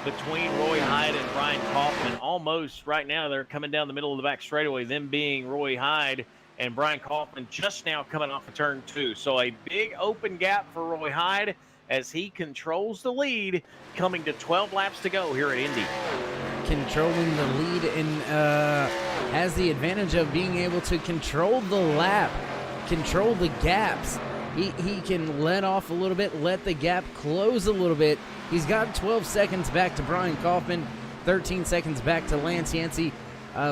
between Roy Hyde and Brian Kaufman. Almost right now, they're coming down the middle of the back straightaway, them being Roy Hyde and Brian Kaufman just now coming off of turn 2. So a big open gap for Roy Hyde as he controls the lead, coming to 12 laps to go here at Indy. Controlling the lead and has the advantage of being able to control the lap, control the gaps. He can let off a little bit, let the gap close a little bit. He's got 12 seconds back to Brian Kaufman, 13 seconds back to Lance Yancey.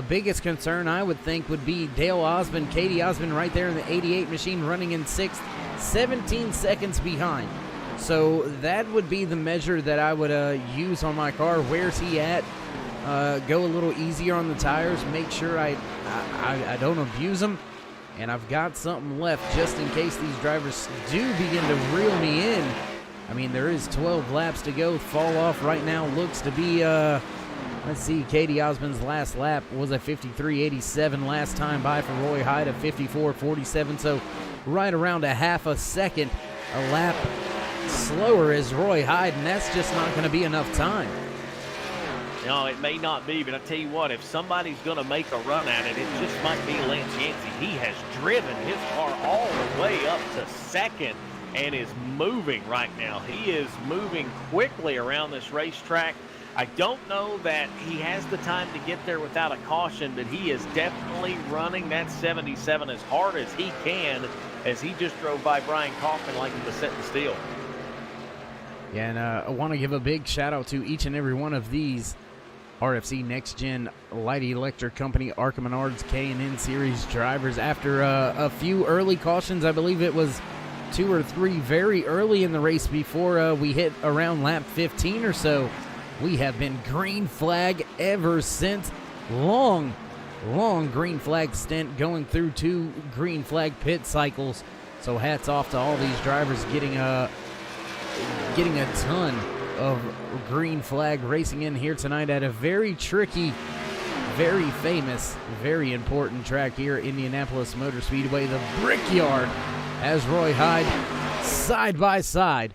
Biggest concern, I would think, would be Dale Osmond, Katie Osmond right there in the 88 machine running in 6th, 17 seconds behind. So that would be the measure that I would use on my car. Where's he at? Go a little easier on the tires, make sure I don't abuse them. And I've got something left just in case these drivers do begin to reel me in. I mean, there is 12 laps to go. Fall off right now looks to be, let's see, Katie Osmond's last lap was a 53.87 last time by for Roy Hyde, a 54.47. So right around a half a second a lap slower is Roy Hyde, and that's just not going to be enough time. No, it may not be, but I tell you what, if somebody's going to make a run at it, it just might be Lance Yancey. He has driven his car all the way up to second and is moving right now. He is moving quickly around this racetrack. I don't know that he has the time to get there without a caution, but he is definitely running that 77 as hard as he can as he just drove by Brian Kaufman like he was setting steel. Yeah, and I want to give a big shout out to each and every one of these RFC NEXTGEN Light Electric Company, ARCA Menards, K&N Series drivers. After a few early cautions, I believe it was 2 or 3 very early in the race before we hit around lap 15 or so, we have been green flag ever since. Long green flag stint, going through 2 green flag pit cycles. So hats off to all these drivers getting a ton of green flag racing in here tonight at a very tricky, very famous, very important track here at Indianapolis Motor Speedway, the Brickyard, as Roy Hyde side by side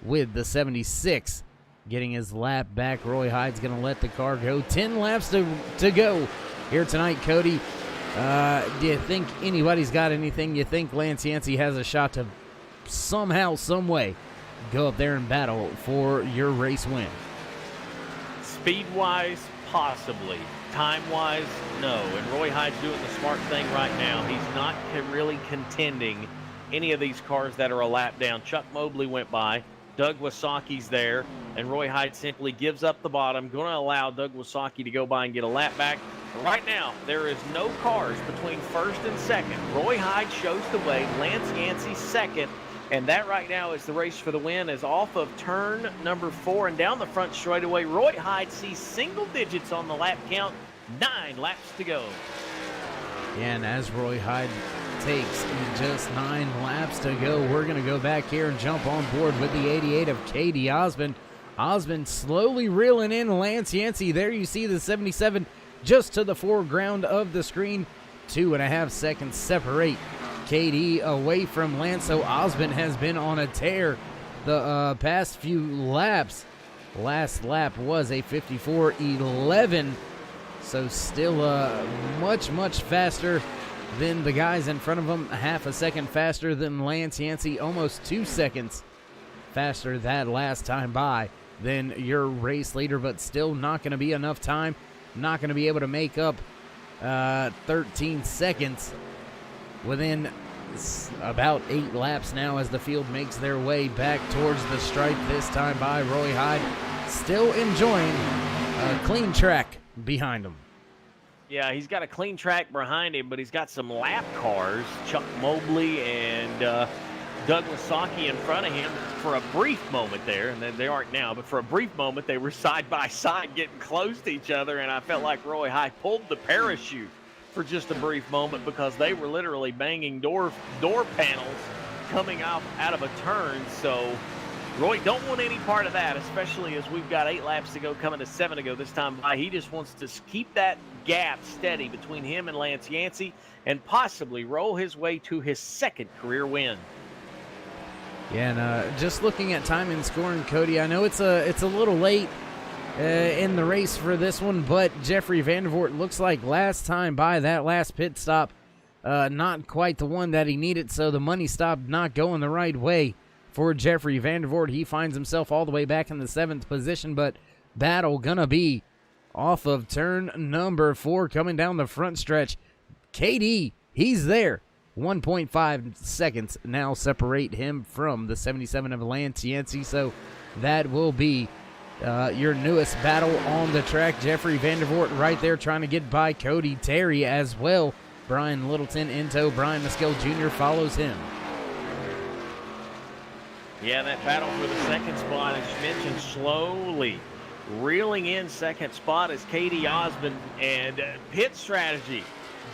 with the 76 getting his lap back. Roy Hyde's going to let the car go. 10 laps to go here tonight, Cody. Do you think anybody's got anything? You think Lance Yancey has a shot to somehow, some way go up there and battle for your race win? Speed-wise, possibly. Time-wise, no. And Roy Hyde's doing the smart thing right now. He's not really contending any of these cars that are a lap down. Chuck Mobley went by. Doug Wasaki's there. And Roy Hyde simply gives up the bottom, going to allow Doug Wasaki to go by and get a lap back. Right now, there is no cars between first and second. Roy Hyde shows the way. Lance Yancey second. And that right now is the race for the win, as off of turn number 4 and down the front straightaway, Roy Hyde sees single digits on the lap count, 9 laps to go. Yeah, and as Roy Hyde takes just 9 laps to go, we're going to go back here and jump on board with the 88 of Katie Osmond. Osmond slowly reeling in Lance Yancey. There you see the 77 just to the foreground of the screen. 2.5 seconds separate KD away from Lance. So Osmond has been on a tear the past few laps. Last lap was a 54.11. So still much faster Then the guys in front of him, half a second faster than Lance Yancey, almost 2 seconds faster that last time by than your race leader, but still not going to be enough time. Not going to be able to make up 13 seconds within about 8 laps now as the field makes their way back towards the stripe, this time by Roy Hyde, still enjoying a clean track behind him. Yeah, he's got a clean track behind him, but he's got some lap cars, Chuck Mobley and Douglas Saki in front of him for a brief moment there, and they aren't now, but for a brief moment they were side by side getting close to each other, and I felt like Roy Hyde pulled the parachute for just a brief moment because they were literally banging door panels coming out of a turn. So Roy don't want any part of that, especially as we've got 8 laps to go, coming to 7 to go this time by. He just wants to keep that gap steady between him and Lance Yancey and possibly roll his way to his 2nd career win. Yeah, and just looking at time and scoring, Cody, I know it's a little late in the race for this one, but Jeffrey Vandervoort looks like last time by that last pit stop, not quite the one that he needed, so the money stop not going the right way for Jeffrey Vandervoort. He finds himself all the way back in the 7th position, but battle gonna be off of turn number 4 coming down the front stretch. KD, he's there. 1.5 seconds now separate him from the 77 of Lance Yancey, so that will be your newest battle on the track. Jeffrey Vandervoort right there trying to get by Cody Terry as well. Brian Littleton in tow. Brian Mescal Jr. follows him. Yeah, that battle for the 2nd spot, as you mentioned, slowly reeling in 2nd spot is Katie Osmond, and pit strategy,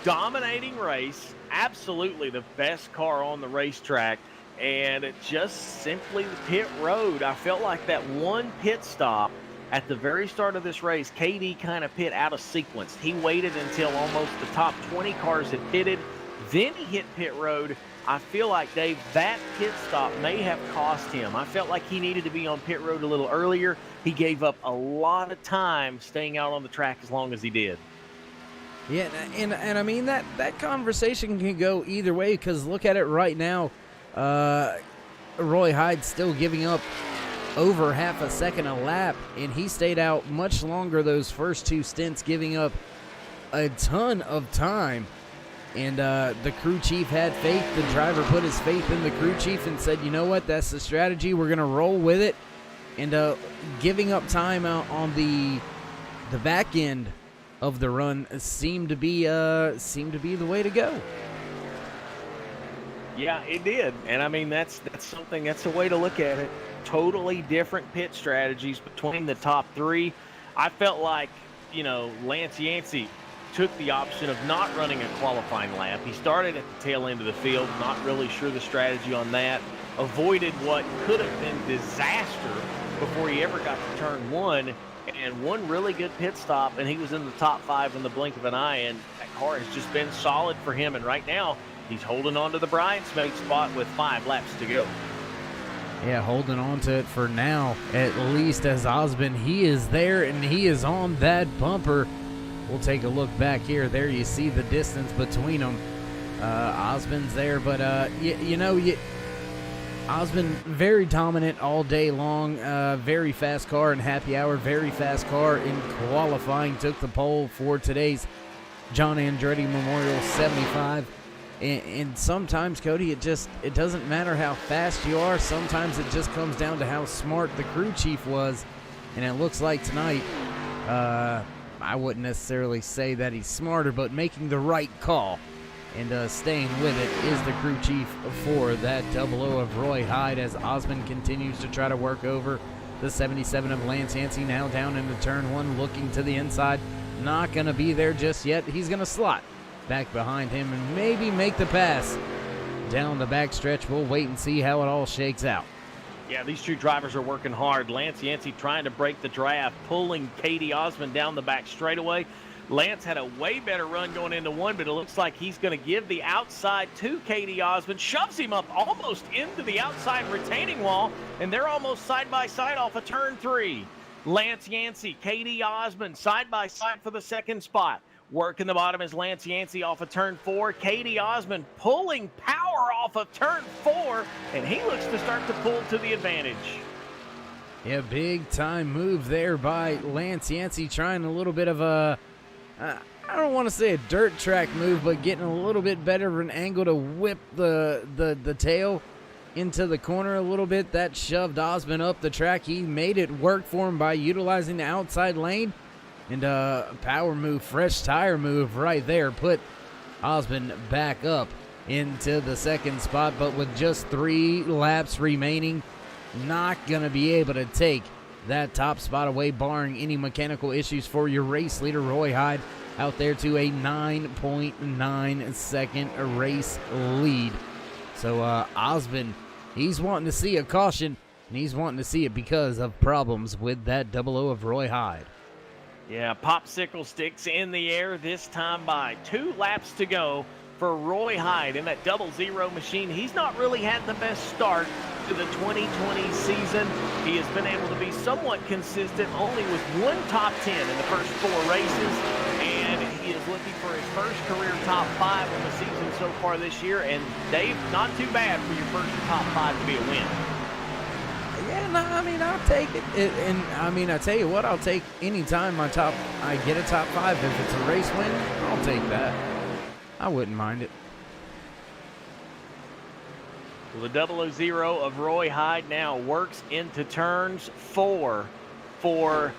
dominating race, absolutely the best car on the racetrack, and just simply the pit road. I felt like that one pit stop at the very start of this race, KD kind of pit out of sequence. He waited until almost the top 20 cars had pitted, then he hit pit road. I feel like, Dave, that pit stop may have cost him. I felt like he needed to be on pit road a little earlier. He gave up a lot of time staying out on the track as long as he did. Yeah, and I mean, that conversation can go either way, because look at it right now. Roy Hyde still giving up over half a second a lap, and he stayed out much longer those first 2 stints, giving up a ton of time. And the crew chief had faith. The driver put his faith in the crew chief and said, you know what, that's the strategy. We're going to roll with it. And giving up time out on the back end of the run seemed to be the way to go. Yeah, it did. And I mean, that's something, that's a way to look at it. Totally different pit strategies between the top 3. I felt like, Lance Yancey took the option of not running a qualifying lap. He started at the tail end of the field, not really sure the strategy on that. Avoided what could have been disaster before he ever got to turn 1, and one really good pit stop, and he was in the top 5 in the blink of an eye, and that car has just been solid for him, and right now he's holding on to the bridesmaid spot with 5 laps to go. Yeah, holding on to it for now, at least, as Osmond, he is there, and he is on that bumper. We'll take a look back here. There you see the distance between them. Osmond's there, but Osmond very dominant all day long. Very fast car in happy hour, very fast car in qualifying. Took the pole for today's John Andretti Memorial 75. And sometimes, Cody, it doesn't matter how fast you are. Sometimes it just comes down to how smart the crew chief was. And it looks like tonight, I wouldn't necessarily say that he's smarter, but making the right call and staying with it is the crew chief for that 00 of Roy Hyde, as Osmond continues to try to work over the 77 of Lance Yancey, now down into turn 1, looking to the inside. Not going to be there just yet. He's going to slot back behind him and maybe make the pass down the back stretch. We'll wait and see how it all shakes out. Yeah, these 2 drivers are working hard. Lance Yancey trying to break the draft, pulling Katie Osmond down the back straightaway. Lance had a way better run going into 1, but it looks like he's going to give the outside to Katie Osmond, shoves him up almost into the outside retaining wall, and they're almost side by side off of turn 3. Lance Yancey, Katie Osmond, side by side for the 2nd spot. Working the bottom is Lance Yancey off of turn 4. Katie Osmond pulling power off of turn 4, and he looks to start to pull to the advantage. Yeah, big time move there by Lance Yancey, trying a little bit of a, I don't want to say a dirt track move, but getting a little bit better of an angle to whip the tail into the corner a little bit. That shoved Osmond up the track. He made it work for him by utilizing the outside lane. And a power move, fresh tire move right there, put Osmond back up into the second spot. But with just 3 laps remaining, not going to be able to take that top spot away, barring any mechanical issues for your race leader, Roy Hyde, out there to a 9.9 second race lead. So Osmond, he's wanting to see a caution, and he's wanting to see it because of problems with that 00 of Roy Hyde. Yeah, popsicle sticks in the air this time by 2 laps to go for Roy Hyde in that 00 machine. He's not really had the best start to the 2020 season. He has been able to be somewhat consistent, only with 1 top 10 in the first 4 races, and he is looking for his first career top 5 in the season so far this year. And Dave, not too bad for your first top 5 to be a win. Yeah, no, I mean, I'll take it. And I mean, I tell you what, I'll take any time I get a top 5. If it's a race win, I'll take that. I wouldn't mind it. Well, the 00 of Roy Hyde now works into turns 4 for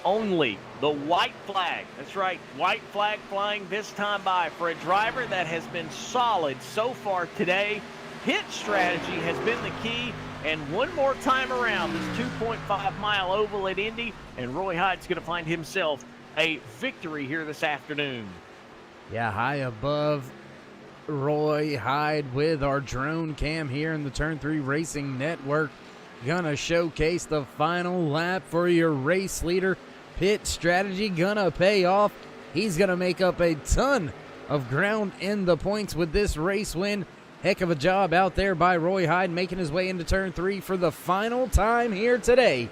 only the white flag. That's right, white flag flying this time by for a driver that has been solid so far today. Pit strategy has been the key, and one more time around this 2.5-mile oval at Indy, and Roy Hyde's going to find himself a victory here this afternoon. Yeah, high above Roy Hyde with our drone cam here in the Turn 3 Racing Network. Gonna showcase the final lap for your race leader. Pit strategy gonna pay off. He's gonna make up a ton of ground in the points with this race win. Heck of a job out there by Roy Hyde, making his way into Turn 3 for the final time here today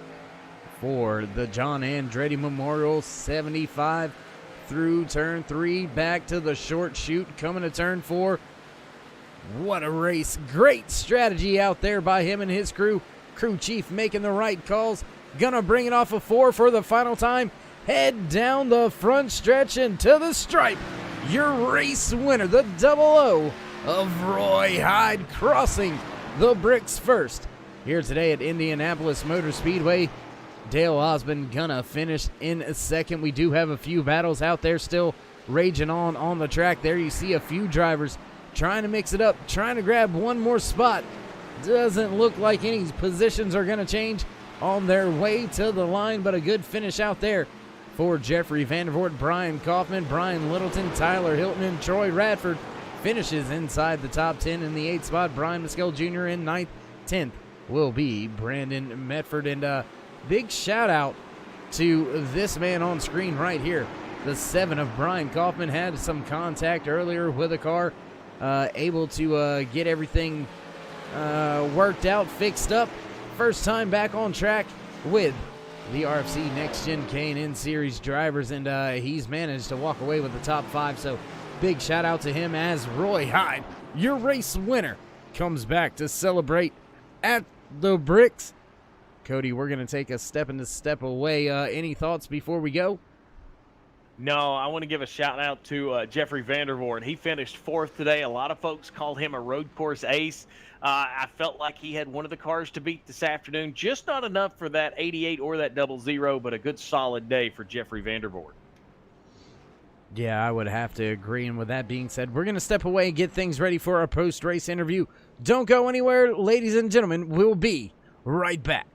for the John Andretti Memorial 75 through Turn 3, back to the short chute, coming to Turn 4. What a race. Great strategy out there by him and his crew. Crew chief making the right calls. Gonna bring it off of 4 for the final time. Head down the front stretch and to the stripe. Your race winner, the 00 of Roy Hyde, crossing the bricks first here today at Indianapolis Motor Speedway. Dale Osmond gonna finish in second. We do have a few battles out there still raging on the track. There you see a few drivers trying to mix it up, trying to grab one more spot. Doesn't look like any positions are gonna change on their way to the line, but a good finish out there for Jeffrey Vandervoort, Brian Kaufman, Brian Littleton, Tyler Hilton, and Troy Radford finishes inside the top 10 in the 8th spot. Brian Mescal Jr. in 9th. 10th will be Brandon Medford. And big shout out to this man on screen right here. The 7 of Brian Kaufman had some contact earlier with a car, able to get everything worked out, fixed up. First time back on track with the RFC NEXTGEN K&N Series drivers, and he's managed to walk away with the top 5. So big shout out to him as Roy Hyde, your race winner, comes back to celebrate at the bricks. Cody, we're going to take a step away. Any thoughts before we go? No, I want to give a shout out to Jeffrey Vandervoort. He finished 4th today. A lot of folks called him a road course ace. I felt like he had one of the cars to beat this afternoon. Just not enough for that 88 or that 00, but a good solid day for Jeffrey Vandervoort. Yeah, I would have to agree. And with that being said, we're going to step away and get things ready for our post-race interview. Don't go anywhere, ladies and gentlemen. We'll be right back.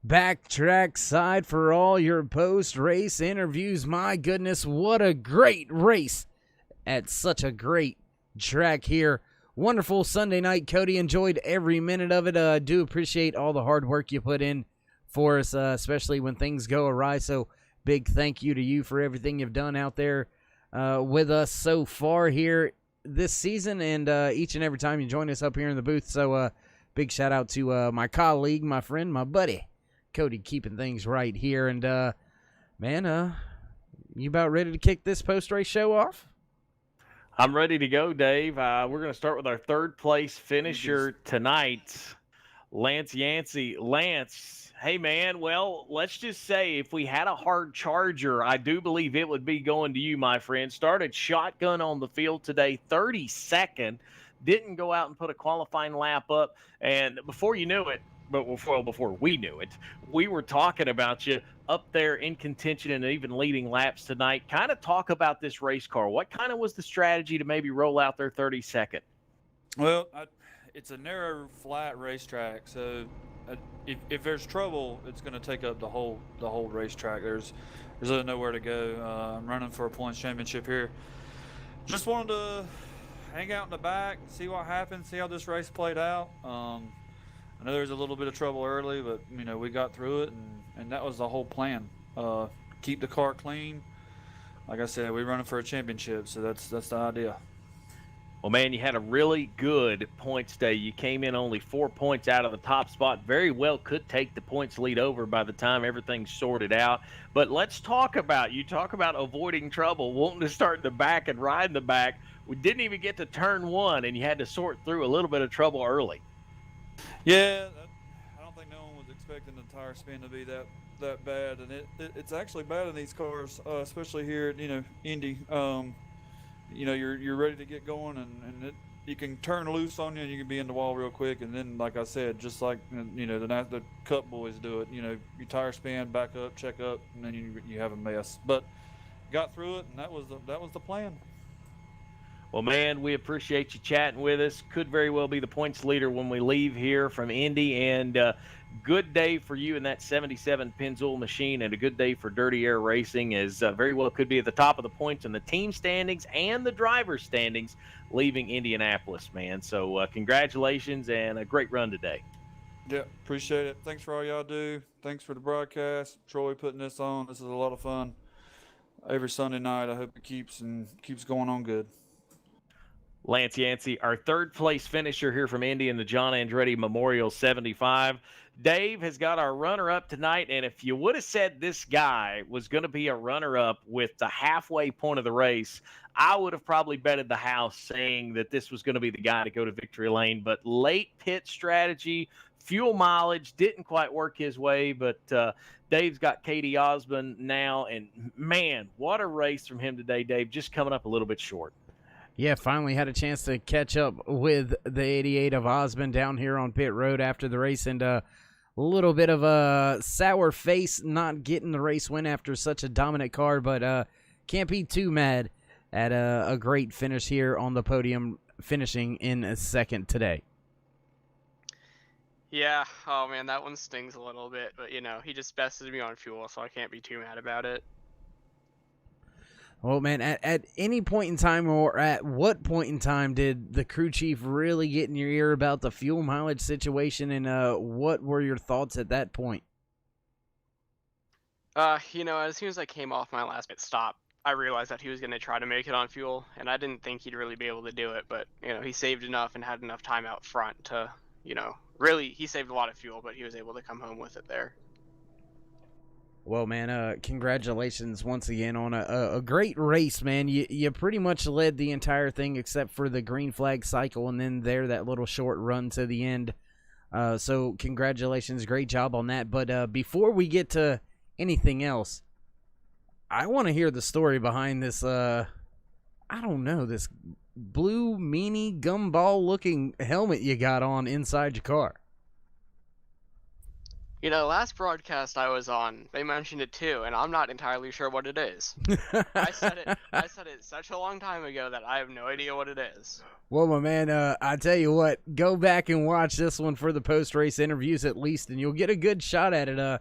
backtrack side for all your post-race interviews. My goodness, what a great race at such a great track here. Wonderful Sunday night, Cody. Enjoyed every minute of it. Do appreciate all the hard work you put in for us, especially when things go awry. So big thank you to you for everything you've done out there with us so far here this season, and each and every time you join us up here in the booth. So big shout out to my colleague, my friend, my buddy, Cody, keeping things right here. And man, you about ready to kick this post-race show off? I'm ready to go, Dave. We're going to start with our third place finisher tonight, Lance Yancey. Lance, hey, man, well, let's just say if we had a hard charger, I do believe it would be going to you, my friend. Started shotgun on the field today, 32nd. Didn't go out and put a qualifying lap up. And before you knew it, before we knew it, we were talking about you up there in contention and even leading laps tonight. Kind of talk about this race car. What kind of was the strategy to maybe roll out there 32nd? Well, it's a narrow, flat racetrack, so if there's trouble, it's going to take up the whole racetrack. There's really nowhere to go. I'm running for a points championship here. Just wanted to hang out in the back, see what happens, see how this race played out. I know there was a little bit of trouble early, but we got through it, and that was the whole plan. Keep the car clean. Like I said, we're running for a championship, so that's the idea. Well, man, you had a really good points day. You came in only 4 points out of the top spot. Very well could take the points lead over by the time everything's sorted out. But let's talk about avoiding trouble, wanting to start in the back and ride in the back. We didn't even get to turn one, and you had to sort through a little bit of trouble early. Yeah, I don't think no one was expecting the tire spin to be that bad, and it's actually bad in these cars, especially here at Indy. You're ready to get going, and you can turn loose on you, and you can be in the wall real quick. And then, like I said, just like the Cup boys do it. You tire spin, back up, check up, and then you have a mess. But got through it, and that was the plan. Well, man, we appreciate you chatting with us. Could very well be the points leader when we leave here from Indy. And good day for you in that 77 Pennzoil machine, and a good day for Dirty Air Racing, as very well could be at the top of the points in the team standings and the driver standings leaving Indianapolis, man. So congratulations and a great run today. Yeah, appreciate it. Thanks for all y'all do. Thanks for the broadcast. Troy putting this on. This is a lot of fun every Sunday night. I hope it keeps going on good. Lance Yancey, our third place finisher here from Indy in the John Andretti Memorial 75. Dave has got our runner-up tonight, and if you would have said this guy was going to be a runner-up with the halfway point of the race, I would have probably betted the house saying that this was going to be the guy to go to victory lane. But late pit strategy, fuel mileage didn't quite work his way, but Dave's got Katie Osmond now, and man, what a race from him today, Dave, just coming up a little bit short. Yeah, finally had a chance to catch up with the 88 of Osmond down here on pit road after the race, and a little bit of a sour face not getting the race win after such a dominant car, but can't be too mad at a great finish here on the podium, finishing in second today. Yeah, oh man, that one stings a little bit, but he just bested me on fuel, so I can't be too mad about it. Well, man, at any point in time, or at what point in time did the crew chief really get in your ear about the fuel mileage situation, and what were your thoughts at that point? As soon as I came off my last pit stop, I realized that he was going to try to make it on fuel, and I didn't think he'd really be able to do it, but, he saved enough and had enough time out front to, really, he saved a lot of fuel, but he was able to come home with it there. Well, man, congratulations once again on a great race, man. You pretty much led the entire thing except for the green flag cycle, and then that little short run to the end. So congratulations, great job on that. But before we get to anything else, I want to hear the story behind this, this blue meanie gumball looking helmet you got on inside your car. You know, last broadcast I was on, they mentioned it too, and I'm not entirely sure what it is. I said it such a long time ago that I have no idea what it is. Well, my man, I tell you what, go back and watch this one for the post-race interviews at least, and you'll get a good shot at it.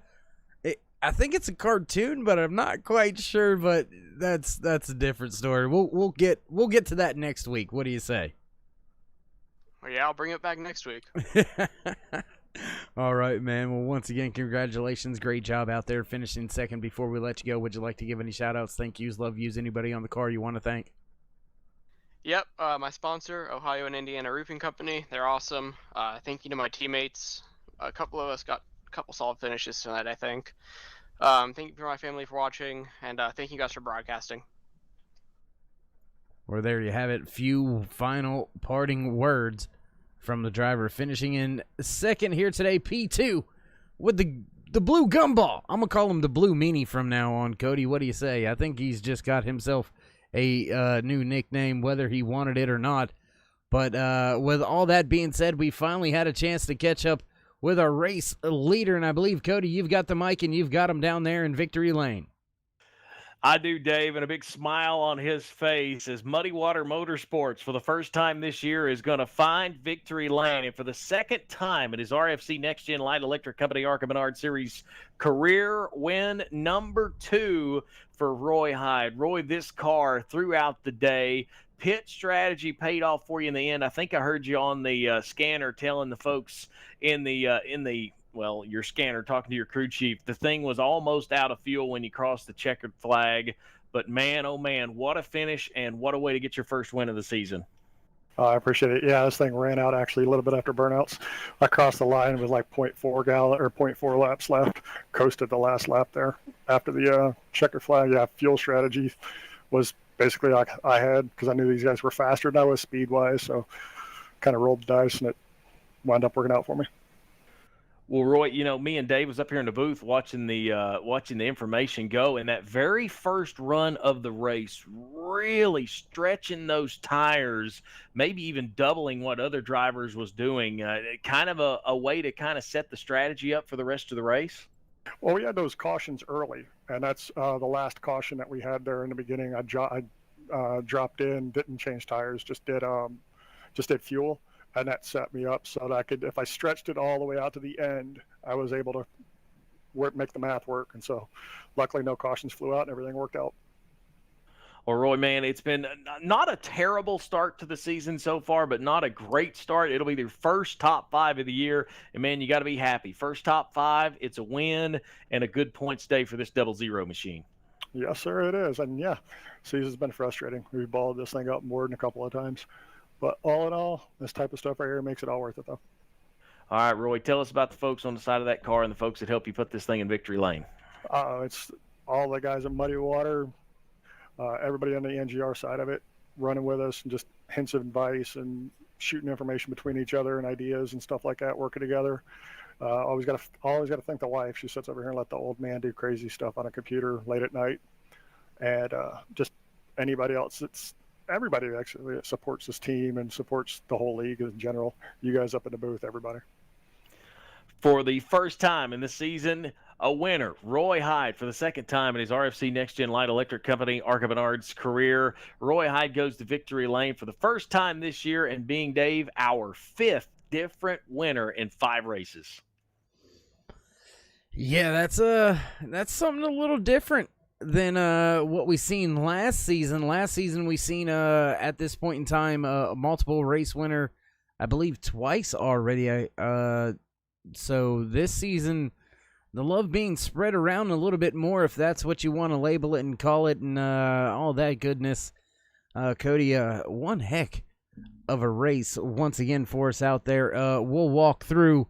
I think it's a cartoon, but I'm not quite sure. But that's a different story. We'll get to that next week. What do you say? Well, yeah, I'll bring it back next week. All right, man. Well, once again, congratulations. Great job out there finishing second. Before we let you go, would you like to give any shout-outs, thank yous, love yous, anybody on the car you want to thank? Yep, my sponsor, Ohio and Indiana Roofing Company. They're awesome. Thank you to my teammates. A couple of us got a couple solid finishes tonight, I think. Thank you for my family for watching, and thank you guys for broadcasting. Well, there you have it. Few final parting words from the driver, finishing in second here today, P2, with the blue gumball. I'm going to call him the blue meanie from now on. Cody, what do you say? I think he's just got himself a new nickname, whether he wanted it or not. But with all that being said, we finally had a chance to catch up with our race leader, and I believe, Cody, you've got the mic and you've got him down there in victory lane. I do, Dave, and a big smile on his face as Muddy Water Motorsports, for the first time this year, is going to find victory lane. And for the second time, it is RFC NEXTGEN Light Electric Company ARCA Menard Series career win number 2 for Roy Hyde. Roy, this car throughout the day, pit strategy paid off for you in the end. I think I heard you on the scanner telling the folks in the well, your scanner, talking to your crew chief, the thing was almost out of fuel when you crossed the checkered flag. But man, oh man, what a finish and what a way to get your first win of the season. I appreciate it. Yeah, this thing ran out actually a little bit after burnouts. I crossed the line with like 0.4 laps left. Coasted the last lap there after the checkered flag. Yeah, fuel strategy was basically like I had, because I knew these guys were faster than I was speed-wise. So kind of rolled the dice and it wound up working out for me. Well, Roy, you know, me and Dave was up here in the booth watching the information go, and that very first run of the race, really stretching those tires, maybe even doubling what other drivers was doing, kind of a way to kind of set the strategy up for the rest of the race. Well, we had those cautions early, and that's the last caution that we had there in the beginning. I dropped in, didn't change tires, just did fuel. And that set me up so that I could, if I stretched it all the way out to the end, I was able to make the math work. And so luckily no cautions flew out and everything worked out. Well, Roy, man, it's been not a terrible start to the season so far, but not a great start. It'll be their first top 5 of the year. And, man, you got to be happy. First top 5, it's a win and a good points day for this 00 machine. Yes, sir, it is. And, yeah, season's been frustrating. We've balled this thing up more than a couple of times. But all in all, this type of stuff right here makes it all worth it, though. All right, Roy, tell us about the folks on the side of that car and the folks that help you put this thing in victory lane. It's all the guys at Muddy Water, everybody on the NGR side of it, running with us and just hints of advice and shooting information between each other and ideas and stuff like that, working together. Always got to thank the wife. She sits over here and let the old man do crazy stuff on a computer late at night, and just anybody else that's. Everybody actually supports this team and supports the whole league in general. You guys up in the booth, everybody. For the first time in the season, a winner, Roy Hyde, for the second time in his RFC NEXTGEN Light Electric Company ARCA Menard's career. Roy Hyde goes to victory lane for the first time this year, and being, Dave, our 5th different winner in 5 races. Yeah, that's something a little different than what we seen last season. Last season we seen at this point in time a multiple race winner, I believe twice already. So this season the love being spread around a little bit more, if that's what you want to label it and call it, and all that goodness. Cody, one heck of a race once again for us out there. We'll walk through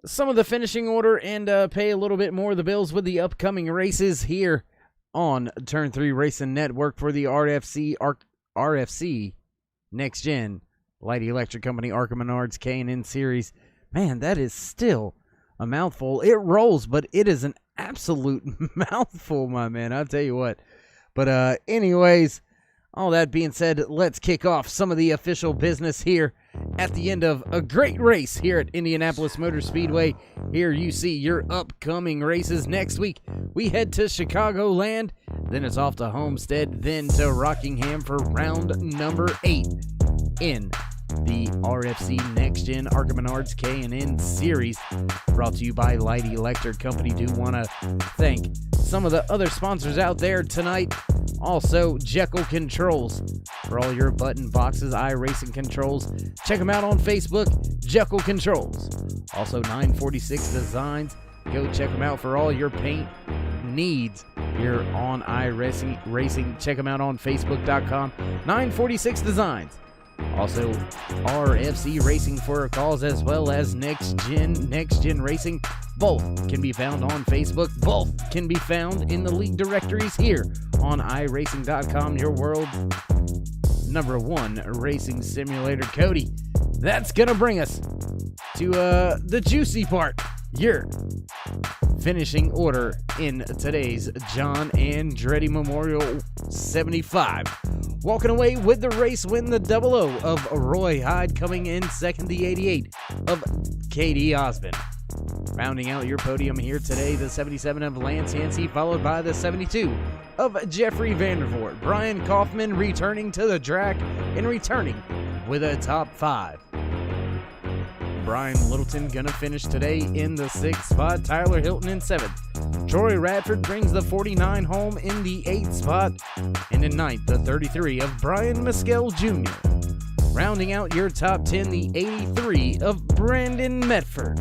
some of the finishing order and pay a little bit more of the bills with the upcoming races here on Turn 3 Racing Network for the RFC NEXTGEN Light Electric Company ARCA Menards K&N Series. Man, that is still a mouthful. It rolls, but it is an absolute mouthful, my man. I'll tell you what. But anyways, All that being said, let's kick off some of the official business here at the end of a great race here at Indianapolis Motor Speedway. Here you see your upcoming races. Next week, we head to Chicagoland, then it's off to Homestead, then to Rockingham for round number 8 in the RFC NEXTGEN ARCA Menards K&N Series, brought to you by Light Electric Company. Do want to thank some of the other sponsors out there tonight. Also, Jekyll Controls for all your button boxes, iRacing controls. Check them out on Facebook, Jekyll Controls. Also, 946 Designs. Go check them out for all your paint needs here on iRacing. Check them out on Facebook.com, 946 Designs. Also, RFC Racing for a cause, as well as NEXTGEN Racing. Both can be found on Facebook. Both can be found in the league directories here on iRacing.com, your world #1 racing simulator. Cody, that's going to bring us to the juicy part. Your finishing order in today's John Andretti Memorial 75. Walking away with the race win, the 00 of Roy Hyde. Coming in second, the 88 of Katie Osmond. Rounding out your podium here today, the 77 of Lance Yancey, followed by the 72 of Jeffrey Vandervoort. Brian Kaufman returning to the track and returning with a top 5. Brian Littleton gonna finish today in the 6th spot. Tyler Hilton in 7th. Troy Radford brings the 49 home in the 8th spot. And in 9th, the 33 of Brian Mescal Jr. Rounding out your top 10, the 83 of Brandon Medford.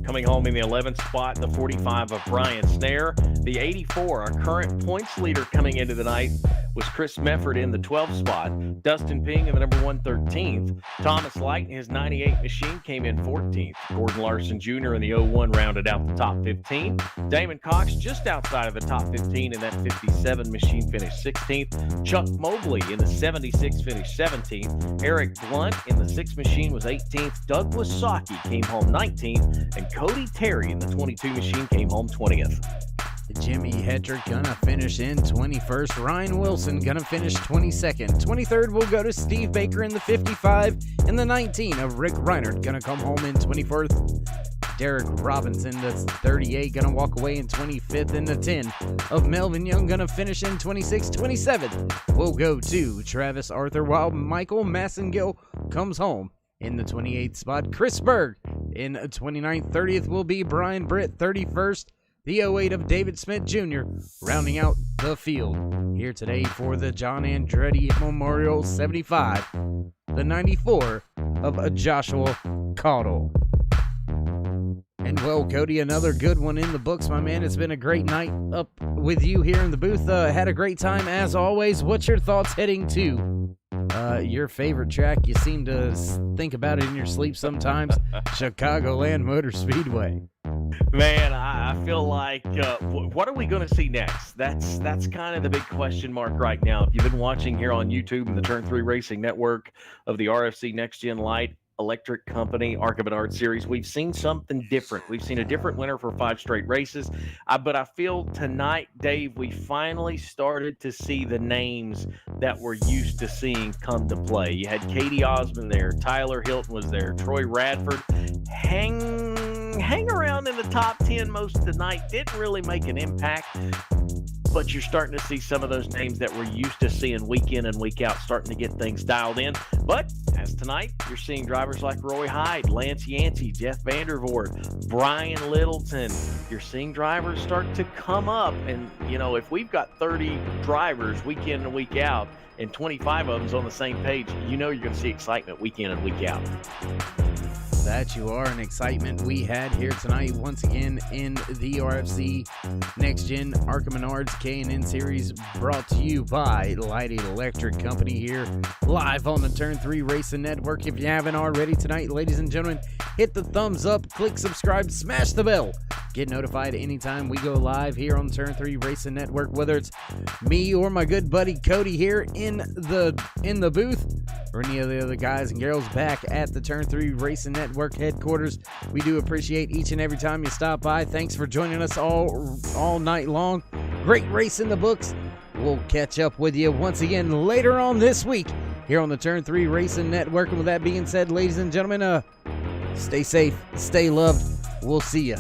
Coming home in the 11th spot, the 45 of Brian Snare. The 84, our current points leader coming into the night, was Chris Mefford in the 12th spot. Dustin Ping in the number 113th. Thomas Light in his 98 machine came in 14th. Gordon Larson Jr. in the 01 rounded out the top 15. Damon Cox just outside of the top 15 in that 57 machine finished 16th. Chuck Mobley in the 76 finished 17th. Eric Blunt in the 6 machine was 18th. Douglas Saki came home 19th. And Cody Terry in the 22 machine came home 20th. Jimmy Hedrick gonna finish in 21st. Ryan Wilson gonna finish 22nd. 23rd will go to Steve Baker in the 55. And the 19 of Rick Reinert gonna come home in 24th. Derek Robinson, that's 38, gonna walk away in 25th. And the 10 of Melvin Young gonna finish in 26th. 27th will go to Travis Arthur, while Michael Massengill comes home in the 28th spot. Chris Berg in 29th. 30th will be Brian Britt. 31st, the 08 of David Smith Jr. rounding out the field here today for the John Andretti Memorial 75. The 94 of Joshua Caudle. And well, Cody, another good one in the books, my man. It's been a great night up with you here in the booth. Had a great time as always. What's your thoughts heading to your favorite track? You seem to think about it in your sleep sometimes. Chicagoland Motor Speedway. Man, I feel like, what are we going to see next? That's kind of the big question mark right now. If you've been watching here on YouTube and the Turn 3 Racing Network of the RFC NEXTGEN Light Electric Company ARCA Menards Series, we've seen something different. We've seen a different winner for 5 straight races. But I feel tonight, Dave, we finally started to see the names that we're used to seeing come to play. You had Katie Osmond there. Tyler Hilton was there. Troy Radford. Hang around in the top 10 most of the night. Didn't really make an impact. But you're starting to see some of those names that we're used to seeing week in and week out starting to get things dialed in. But as tonight, you're seeing drivers like Roy Hyde, Lance Yancey, Jeff Vandervoort, Brian Littleton. You're seeing drivers start to come up. And, you know, if we've got 30 drivers week in and week out and 25 of them's on the same page, you know you're going to see excitement week in and week out. That you are, an excitement we had here tonight once again in the RFC NEXTGEN ARCA Menards K&N Series, brought to you by Light Electric Company here live on the Turn 3 Racing Network. If you haven't already tonight, ladies and gentlemen, hit the thumbs up, click subscribe, smash the bell. Get notified anytime we go live here on Turn 3 Racing Network, whether it's me or my good buddy Cody here in the booth, or any of the other guys and girls back at the Turn 3 Racing Network headquarters. We do appreciate each and every time you stop by. Thanks for joining us all night long. Great race in the books. We'll catch up with you once again later on this week here on the Turn 3 Racing Network. And with that being said, ladies and gentlemen, stay safe, stay loved. We'll see you.